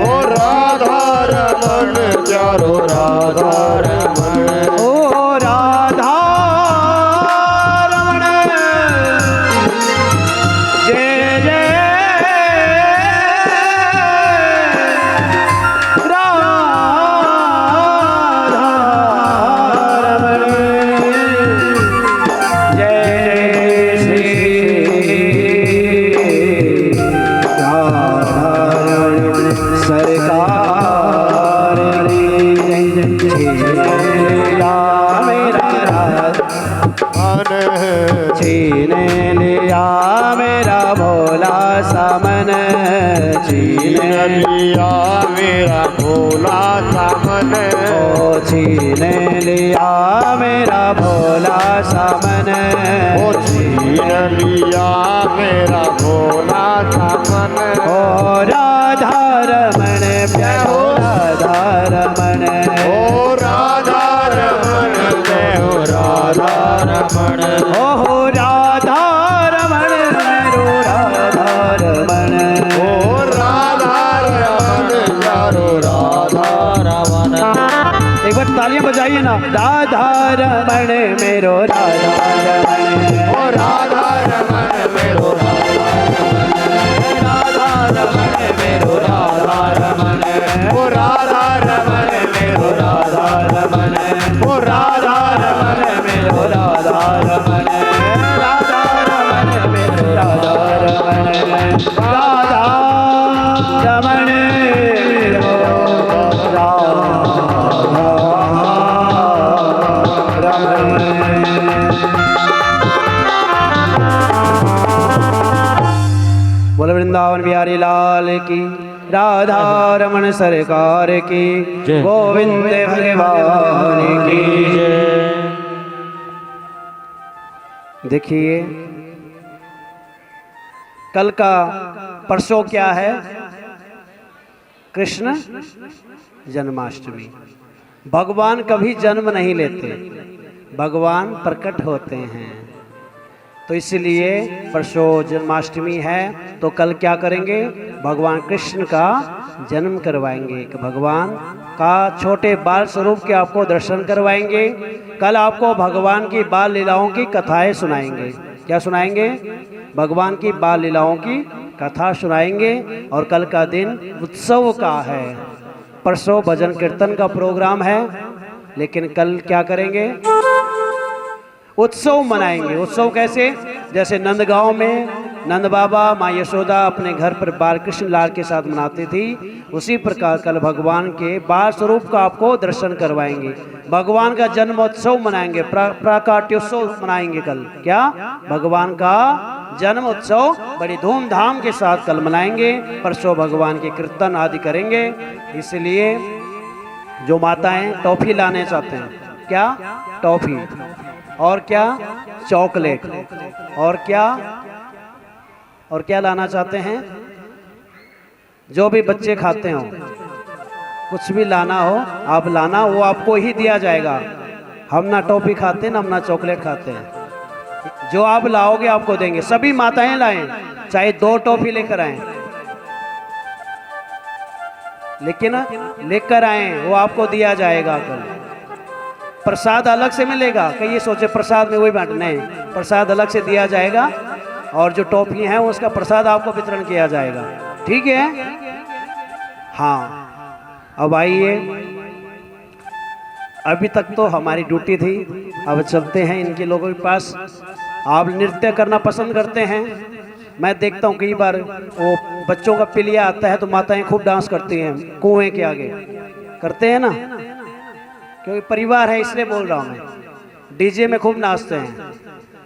ओ राधा रमण प्यारो राधा रमण, ओ राधा रमण जय जय छीन लिया मेरा भोला सामन, छीन लिया मेरा भोला सामन, ओ छीन लिया मेरा भोला सामन, ओ छीन लिया मेरा भोला सामन, ओ राधा तालियां बजाइए ना। राधा रमण मेरो राधा रमण, ओ राधा रमण मेरो राधा रमण मेरो राधा रमण, ओ राधा रमण मेरो राधा रमण, ओ राधा रमण मेरो राधा रमण, राधा रमण मेरो राधा रमण, राधा रमण मेरो राधा रमण। बोल वृंदावन बिहारी लाल की, राधा रमण सरकार की, जय। गोविंद भगवान की। देखिए कल का परसों क्या है? कृष्ण जन्माष्टमी। भगवान कभी जन्म नहीं लेते, भगवान प्रकट होते हैं। तो इसलिए परसों जन्माष्टमी है, तो कल क्या करेंगे? भगवान कृष्ण का जन्म करवाएंगे, कि भगवान का छोटे बाल स्वरूप के आपको दर्शन करवाएंगे। कल आपको भगवान की बाल लीलाओं की कथाएं सुनाएंगे। क्या सुनाएंगे? भगवान की बाल लीलाओं की कथा सुनाएंगे। और कल का दिन उत्सव का है। परसों भजन कीर्तन का प्रोग्राम है, लेकिन कल क्या करेंगे? उत्सव मनाएंगे। उत्सव कैसे? जैसे नंदगांव में नंद बाबा माँ यशोदा अपने घर पर बाल कृष्ण लाल के साथ मनाती थी, उसी प्रकार कल भगवान के बाल स्वरूप का आपको दर्शन करवाएंगे। भगवान का जन्मोत्सव मनाएंगे, प्राकाट्योत्सव मनाएंगे कल। क्या? भगवान का जन्म उत्सव बड़ी धूमधाम के साथ कल मनाएंगे। परसों भगवान के कीर्तन आदि करेंगे। इसलिए जो माताएं टॉफी लाने चाहते हैं, क्या? टॉफी, और क्या? चॉकलेट, और क्या? और क्या लाना चाहते हैं? जो भी बच्चे खाते हो, कुछ भी लाना हो आप लाना, वो आपको ही दिया जाएगा। हम ना टॉफी खाते ना हम ना चॉकलेट खाते हैं। जो आप लाओगे आपको देंगे। सभी माताएं लाएं, चाहे 2 टॉफी लेकर आएं, लेकिन लेकर आएं, वो आपको दिया जाएगा। कल प्रसाद अलग से मिलेगा। कई ये सोचे प्रसाद में वही बांटना है, प्रसाद अलग से दिया जाएगा, और जो टॉफी है उसका प्रसाद आपको वितरण किया जाएगा। ठीक है? हाँ, अब आइए, अभी तक तो हमारी ड्यूटी थी, अब चलते हैं इनके लोगों के पास। आप नृत्य करना पसंद करते हैं? मैं देखता हूँ कई बार वो बच्चों का पिलिया आता है तो माताएं खूब डांस करती हैं कुएं के आगे, करते हैं ना, क्योंकि परिवार है इसलिए बोल रहा हूँ मैं। डीजे में खूब नाचते हैं,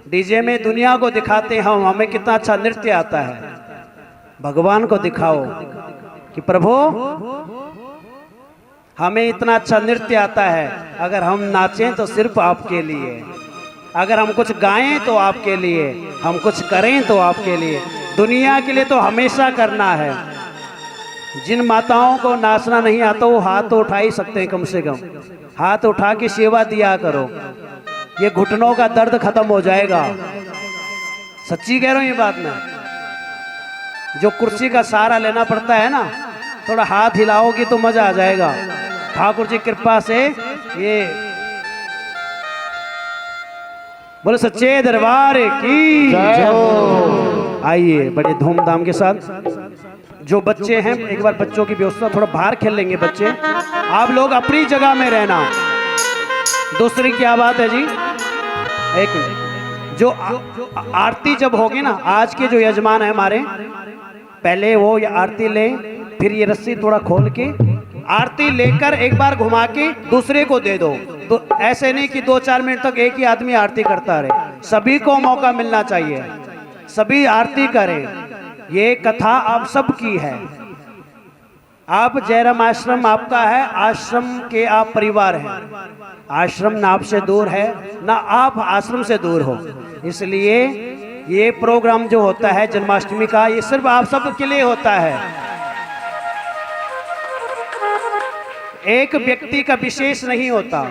डीजे में दुनिया को दिखाते हैं हम, हमें कितना अच्छा नृत्य आता है। भगवान को दिखाओ कि प्रभु हमें इतना अच्छा नृत्य आता है। अगर हम नाचें तो सिर्फ आपके लिए, अगर हम कुछ गाएं तो आपके लिए, हम कुछ करें तो आपके लिए, दुनिया के लिए तो हमेशा करना है। जिन माताओं को नाचना नहीं आता वो हाथ तो उठा ही सकते हैं, कम से कम हाथ उठा के सेवा दिया करो, ये घुटनों का दर्द खत्म हो जाएगा। सच्ची कह रहा हूं ये बात मैं। जो कुर्सी का सहारा लेना पड़ता है ना, थोड़ा हाथ हिलाओगी तो मजा आ जाएगा। ठाकुर जी कृपा से ये बोले सच्चे दरबार की जय हो। आइए बड़े धूमधाम के साथ। जो बच्चे हैं एक बार बच्चों की व्यवस्था, थोड़ा बाहर खेल लेंगे बच्चे, आप लोग अपनी जगह में रहना। दूसरी क्या बात है जी, एक मिनट, जो आरती जब होगी ना, आज के जो यजमान है हमारे, पहले वो ये आरती ले, फिर ये रस्सी थोड़ा खोल के आरती लेकर एक बार घुमा के दूसरे को दे दो। तो ऐसे नहीं कि 2-4 मिनट तक एक ही आदमी आरती करता रहे, सभी को मौका मिलना चाहिए, सभी आरती करें। ये कथा आप सबकी है। आप जयराम आश्रम आपका है, आश्रम के आप परिवार हैं। आश्रम ना आपसे दूर है ना आप आश्रम से दूर हो। इसलिए ये प्रोग्राम जो होता है जन्माष्टमी का, ये सिर्फ आप सब के लिए होता है। एक व्यक्ति का विशेष नहीं होता।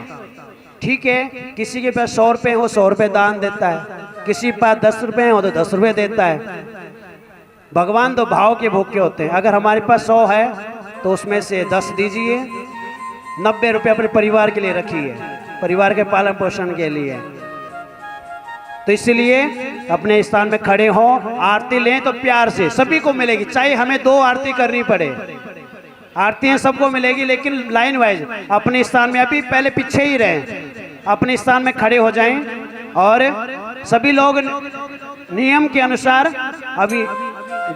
ठीक है, किसी के पास 100 रुपए हो 100 रुपए दान देता है, किसी के पास 10 रुपए हो तो 10 रुपए देता है। भगवान तो भाव के भूखे होते हैं। अगर हमारे पास 100 है तो उसमें से 10 दीजिए, 90 रुपये अपने परिवार के लिए रखी है, परिवार के पालन पोषण के लिए। तो इसलिए अपने स्थान में खड़े हो, आरती लें तो प्यार से सभी को मिलेगी, चाहे हमें 2 आरती करनी पड़े, आरतियां सबको मिलेगी, लेकिन लाइन वाइज अपने स्थान में। अभी पहले पीछे ही रहें, अपने स्थान में खड़े हो जाएं और सभी लोग नियम के अनुसार अभी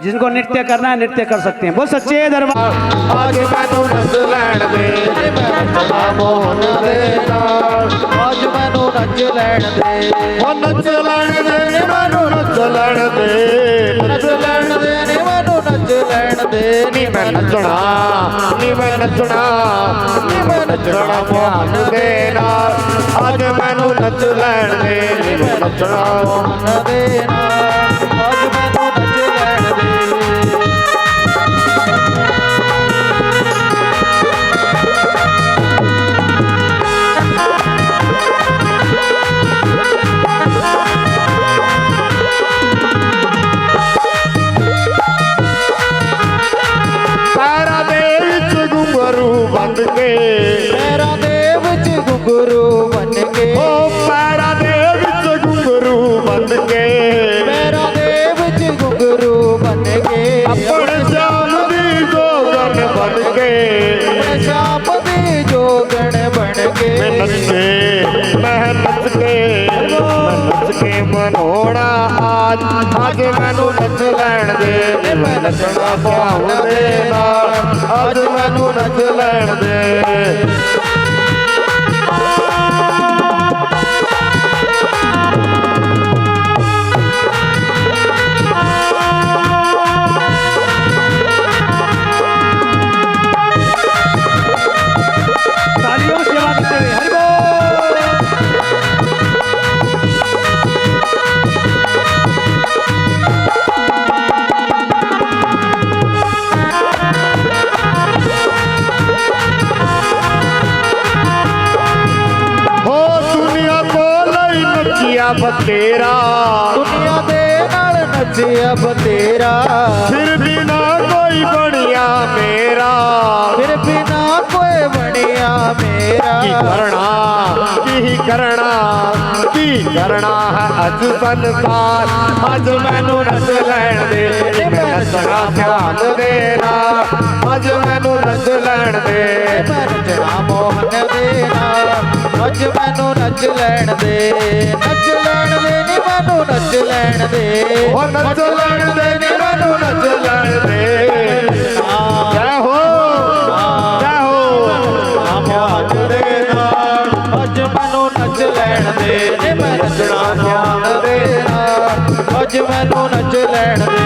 जिनको नृत्य करना है नृत्य कर सकते हैं। बोल सच्चे दरबार। आज मैनू नच लैण दे, मैं नचना मोहन दे नाल। आज मैनू नच लैण दे, ओ नच लैण दे नी मैनू नच लैण दे, नच लैण दे नी मैनू नच लैण दे। नी मैं नचना, नी मैं नचना, नी मैं नचना मोहन दे नाल। आज मैनू नच लैण दे, नी मैं नचना मोहन दे नाल। आज मैनू नच लैण दे। पैरा दे विच घुंघरू बंद के, पैरां दे विच घुंघरू बन के, ओ पैरा दे विच घुंघरू बंद के, पैरां दे विच घुंघरू बन के, अपने श्याम दी जोगन बन के, अपने श्याम दी जोगन बन के। मैं नच के मनोड़ा आज। आज मैनू नच लैण दे, मैं नचना श्याम दे नाल। आज मैनू नच लैण दे। तालियों से सेवा करते हुए हरि बोल। हो दुनिया को लई नचिया बतेरा, दुनिया दे नाल नचिया बतेरा, फिर भी ना कोई बढ़िया मेरा। फिर बिना कोई बनिया मेरा। की करना, की करना, की करना है अज संसार। अज मैनू नच लैण दे, मैं नचना ध्यान देना। अज मैनू नच लैण दे, मैं नचना मोहन दे नाल। अज मैनू नच लैण दे, नच लैण दे नी मैनू नच लैण दे। ओ नच लैण दे नी मैनू नच लैण दे। जय हो, जय हो मोहन दे नाल। अज मैनू नच लैण दे, मैं नचना ध्यान दे नाल। अज मैनू नच लैण दे।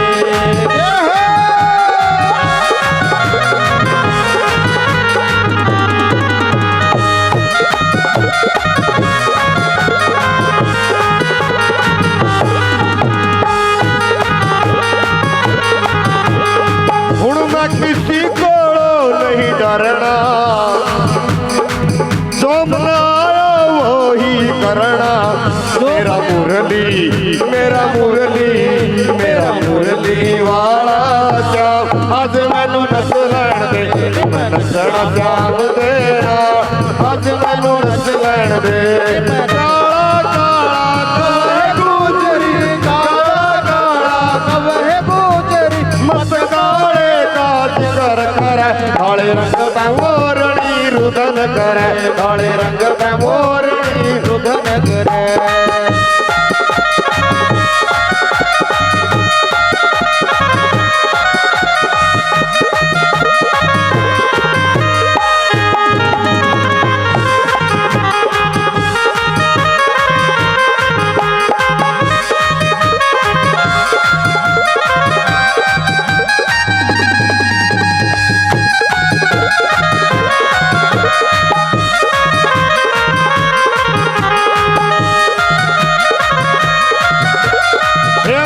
हुण मैं किसी को नहीं डरना, जो मन आया वो ही करना। मेरा मुरली, मेरा मुरली, मेरा मुरली वाला श्याम। आज मैनू नच लैण दे, मैं नचना श्याम देना। आज मैनू नच लैण दे। काला काला कवरे गुजरी, काला काला कवरे गुजरी, मत काले काज कर कर। काले रंग दा मोरनी रुदन करे, काले रंग दा मोरनी रुदन करे।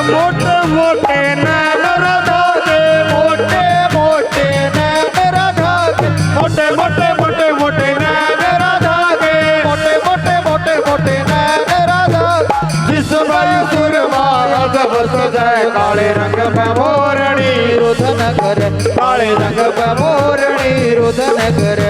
मोटे मोटे नैन राधा दे, मोटे मोटे नैन राधा दे, मोटे मोटे मोटे मोटे नैन राधा दे, मोटे मोटे मोटे मोटे नैन राधा। जिस भाई सुरमा जब सजाए, काले रंग में मोरनी रुदन करे, काले रंग पे मोरनी रुदन करे।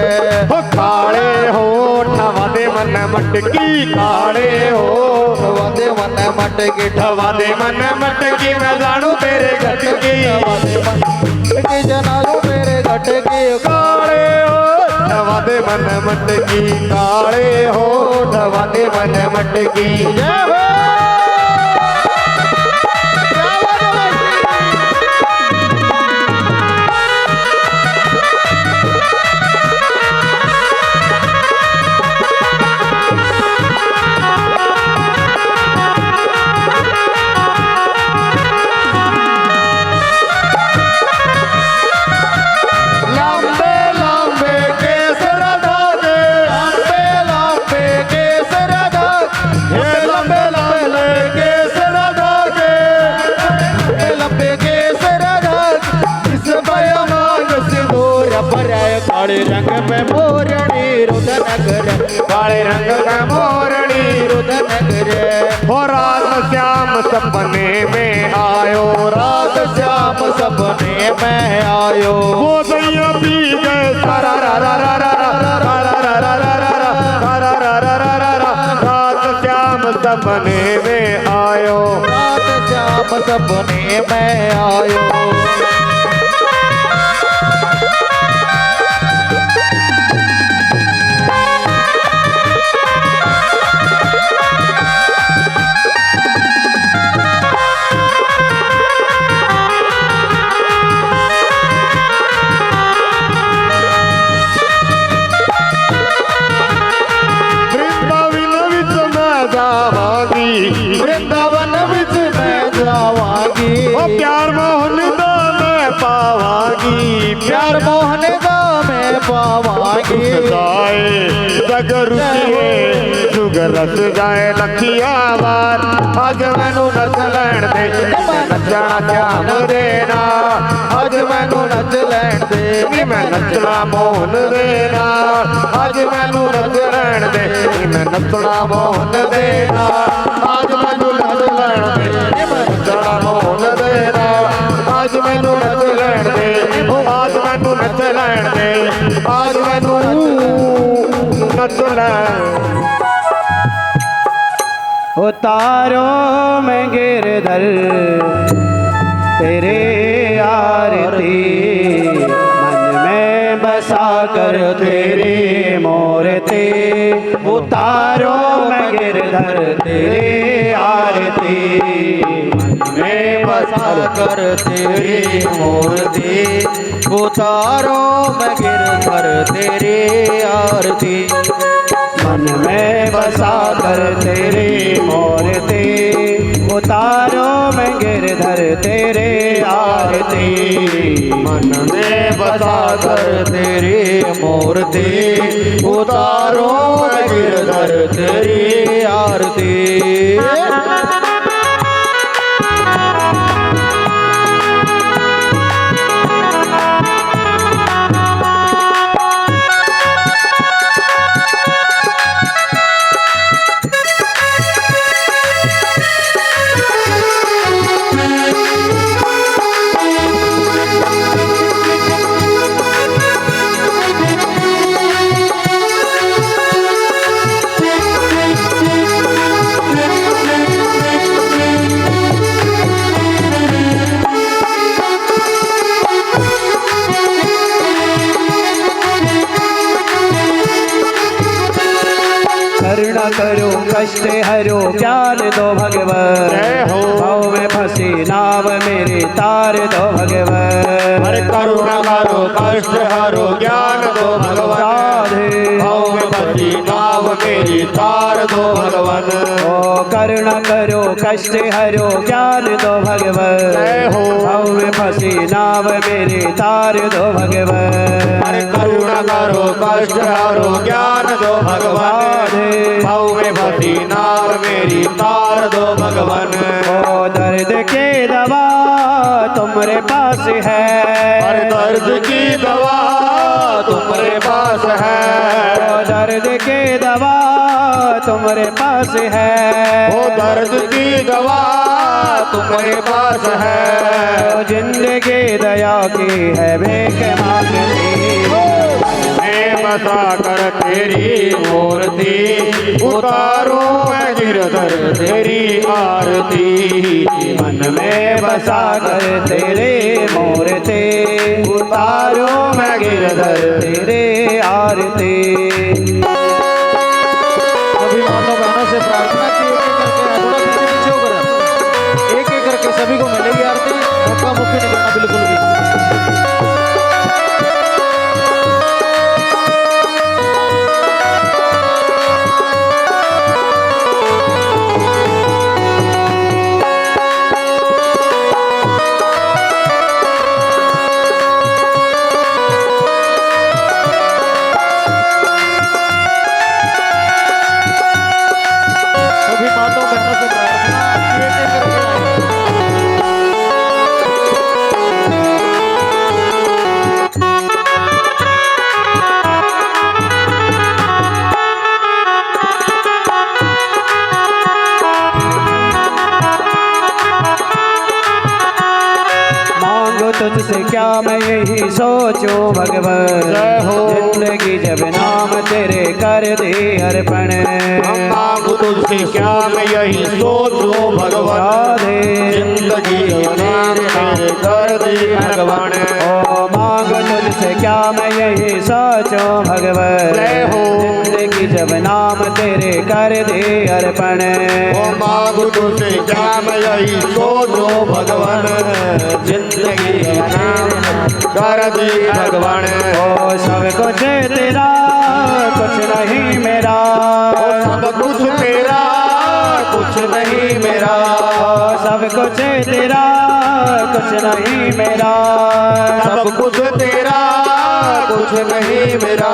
हो काले होठ वादे मन मटकी, काले होठ वादे मन मटकी, वादे मन मटकी, मैं जानू तेरे गटकी, वादे जनालू मेरे गटकी। काले होठ वादे मन मटकी, काले होठ वादे मन मटकी। जय हो। काले रंग पे मोरनी रुदन करे, काले रंग का मोरनी रुदन करे। हो रात श्याम सपने में आयो, रात श्याम सपने में आयो। वो दैया पी गए सारा रा रा रा रा रा रा रा रा रा रा रा रा रा रा रा रा रा। रात श्याम सपने में आयो, रात श्याम सपने में आयो। वृंदावन विच मैं जावांगी, ओ प्यार मोहन दा मैं पावांगी, प्यार मोहन दा मैं पावांगी। जाए जग रुचिए जुग रस जाए लखिया बार। अज मैनू नच लैण दे, मैं नचना श्याम देना, अज मैनू नच लैण दे, नी मैं नचना मोहन देना। अज मैनू नच लैण दे, नी मैं नचना मोहन देना। आज मैनू नच लैण दे, नी मैं नचना मोहन देना। आज मैनू नच लैण दे, ओ आज मैनू नच लैण दे, आज मैनू नच लैण। उतारो मैं गिरधर तेरे आरती, मन में बसा कर तेरी मूर्ति। उतारो मैं गिरधर तेरी आरती, मैं बसा कर तेरी मूर्ति। उतारो मैं गिरधर तेरी आरती, मन में बसा कर तेरी मूर्ति। उतारो मैं गिरधर तेरे आरती, मन में बसा कर तेरी मूर्ति। उतारो मैं गिरधर तेरी आरती। करुणा करो कष्ट हरो ज्ञान दो भगवन। जय हो। भाव में फंसी नाव मेरी तार दो भगवन। अरे करुणा करो कष्ट हरो ज्ञान दो भगवान। राधे भाव में फंसी नाव मेरी तार दो भगवान। ओ करुणा करो कष्ट हरो ज्ञान दो भगवन। जय हो। भाव में फंसी नाव मेरी तार दो भगवन। अरे करुणा करो कष्ट हरो ज्ञान दो भगवान। भाव में फंसी नाव मेरी तार दो भगवान। ओ दर्द के दवा तुम्हारे पास है। हर दर्द की दवा तुम्हारे पास है। ओ दर्द के दवा तुम्हारे पास है। वो दर्द की दवा मेरे पास है। जिंदगी दया की है बेकमाल मैं बसा कर तेरी मूर्ति उतारूं मैं गिरधर तेरी आरती। मन में बसा कर तेरे मूर्ति उतारो मैं गिरधर तेरे आरती। सभी माताओं बहनों से प्रार्थना की एक एक करके थोड़ा पीछे पीछे होकर एक एक करके सभी को मिलेगी आरती। धक्का मुक्की नहीं करना बिल्कुल भी। सभी माताओं बहनों से प्रार्थना एक एक करके आए। मांगो तुझसे क्या मैं यही सोचूं भगवान। जय हो। जिंदगी जब नाम तेरे कर दे अर्पण। मांगू तुझसे क्या मैं यही सोचूं भगवान। राधे जिंदगी तेरे कर दी भगवान। ओ मांगो तुझसे क्या मैं यही सोचूं भगवान। जय हो। जिंदगी जब नाम तेरे कर दे अर्पण। ओ मांगू तुझसे क्या मैं यही सोचूं भगवान। जिंदगी कर दी भगवान। ओ सब कुछ तेरा कुछ नहीं मेरा। ओ सब कुछ तेरा कुछ नहीं मेरा। सब कुछ तेरा कुछ नहीं मेरा। सब कुछ तेरा कुछ नहीं मेरा।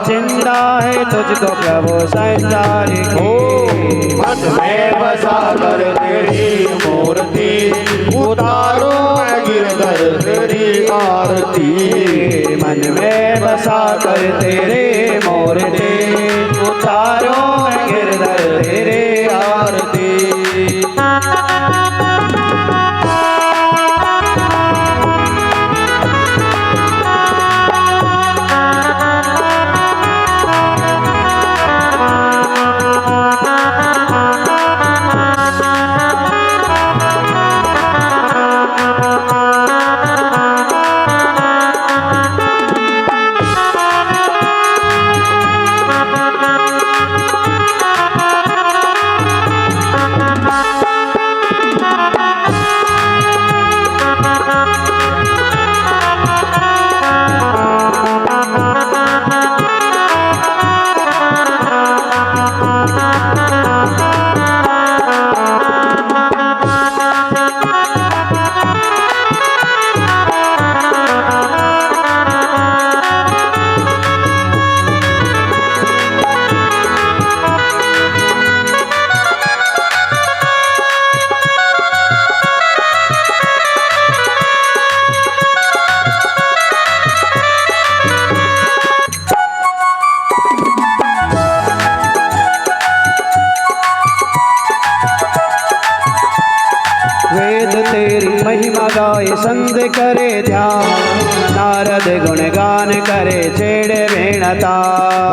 जिंदा है तुझको प्रभु संसार ओ की। मन में बसा कर तेरी मूर्ति उतारो मैं गिरधर तेरी आरती। मन में बसा कर तेरे मूर्ति उतारो गिरधर तेरे आरती। वेद तेरी महिमा गाए संत करे ध्यान। नारद गुणगान करे छेड़े वीणता।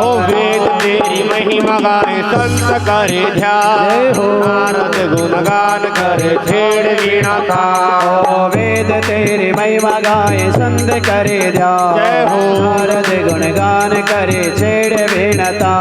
ओ वेद तेरी महिमा गाए संत करे ध्यान। जय हो। नारद गुणगान करे छेड़ वीणा था। ओ वेद तेरी महिमा गाए संत करे ध्यान। जय हो। नारद गुणगान करे छेड़े वीणता।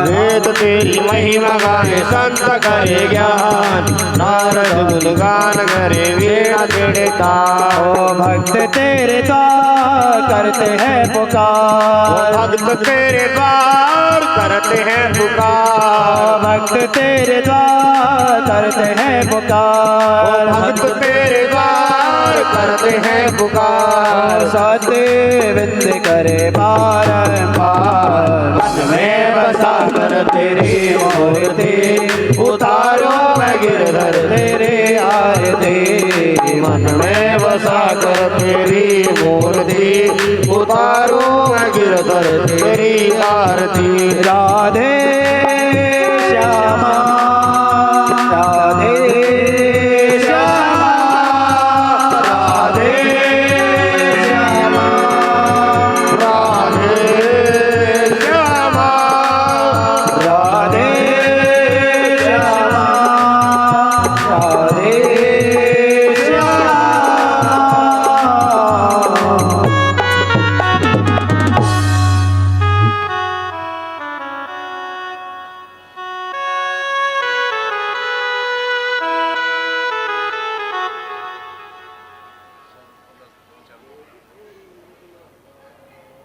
वेद तेरी महिमा गाए संत करे ज्ञान। नारद गुणगान करे वीणा छेड़ता। ओ भक्त तेरे द्वार करते हैं पुकार। भक्त तेरे द्वार करते हैं पुकार। भक्त तेरे द्वार करते हैं पुकार। भक्त तेरे द्वार करते हैं पुकार। सत्य विंद करे बारंबार। मन में बसा कर तेरी मूर्ति उतारो मैं गिरधर तेरे आरती। मन में बसा कर तेरी मूर्ति उतारो मैं गिरधर तेरी आरती। राधे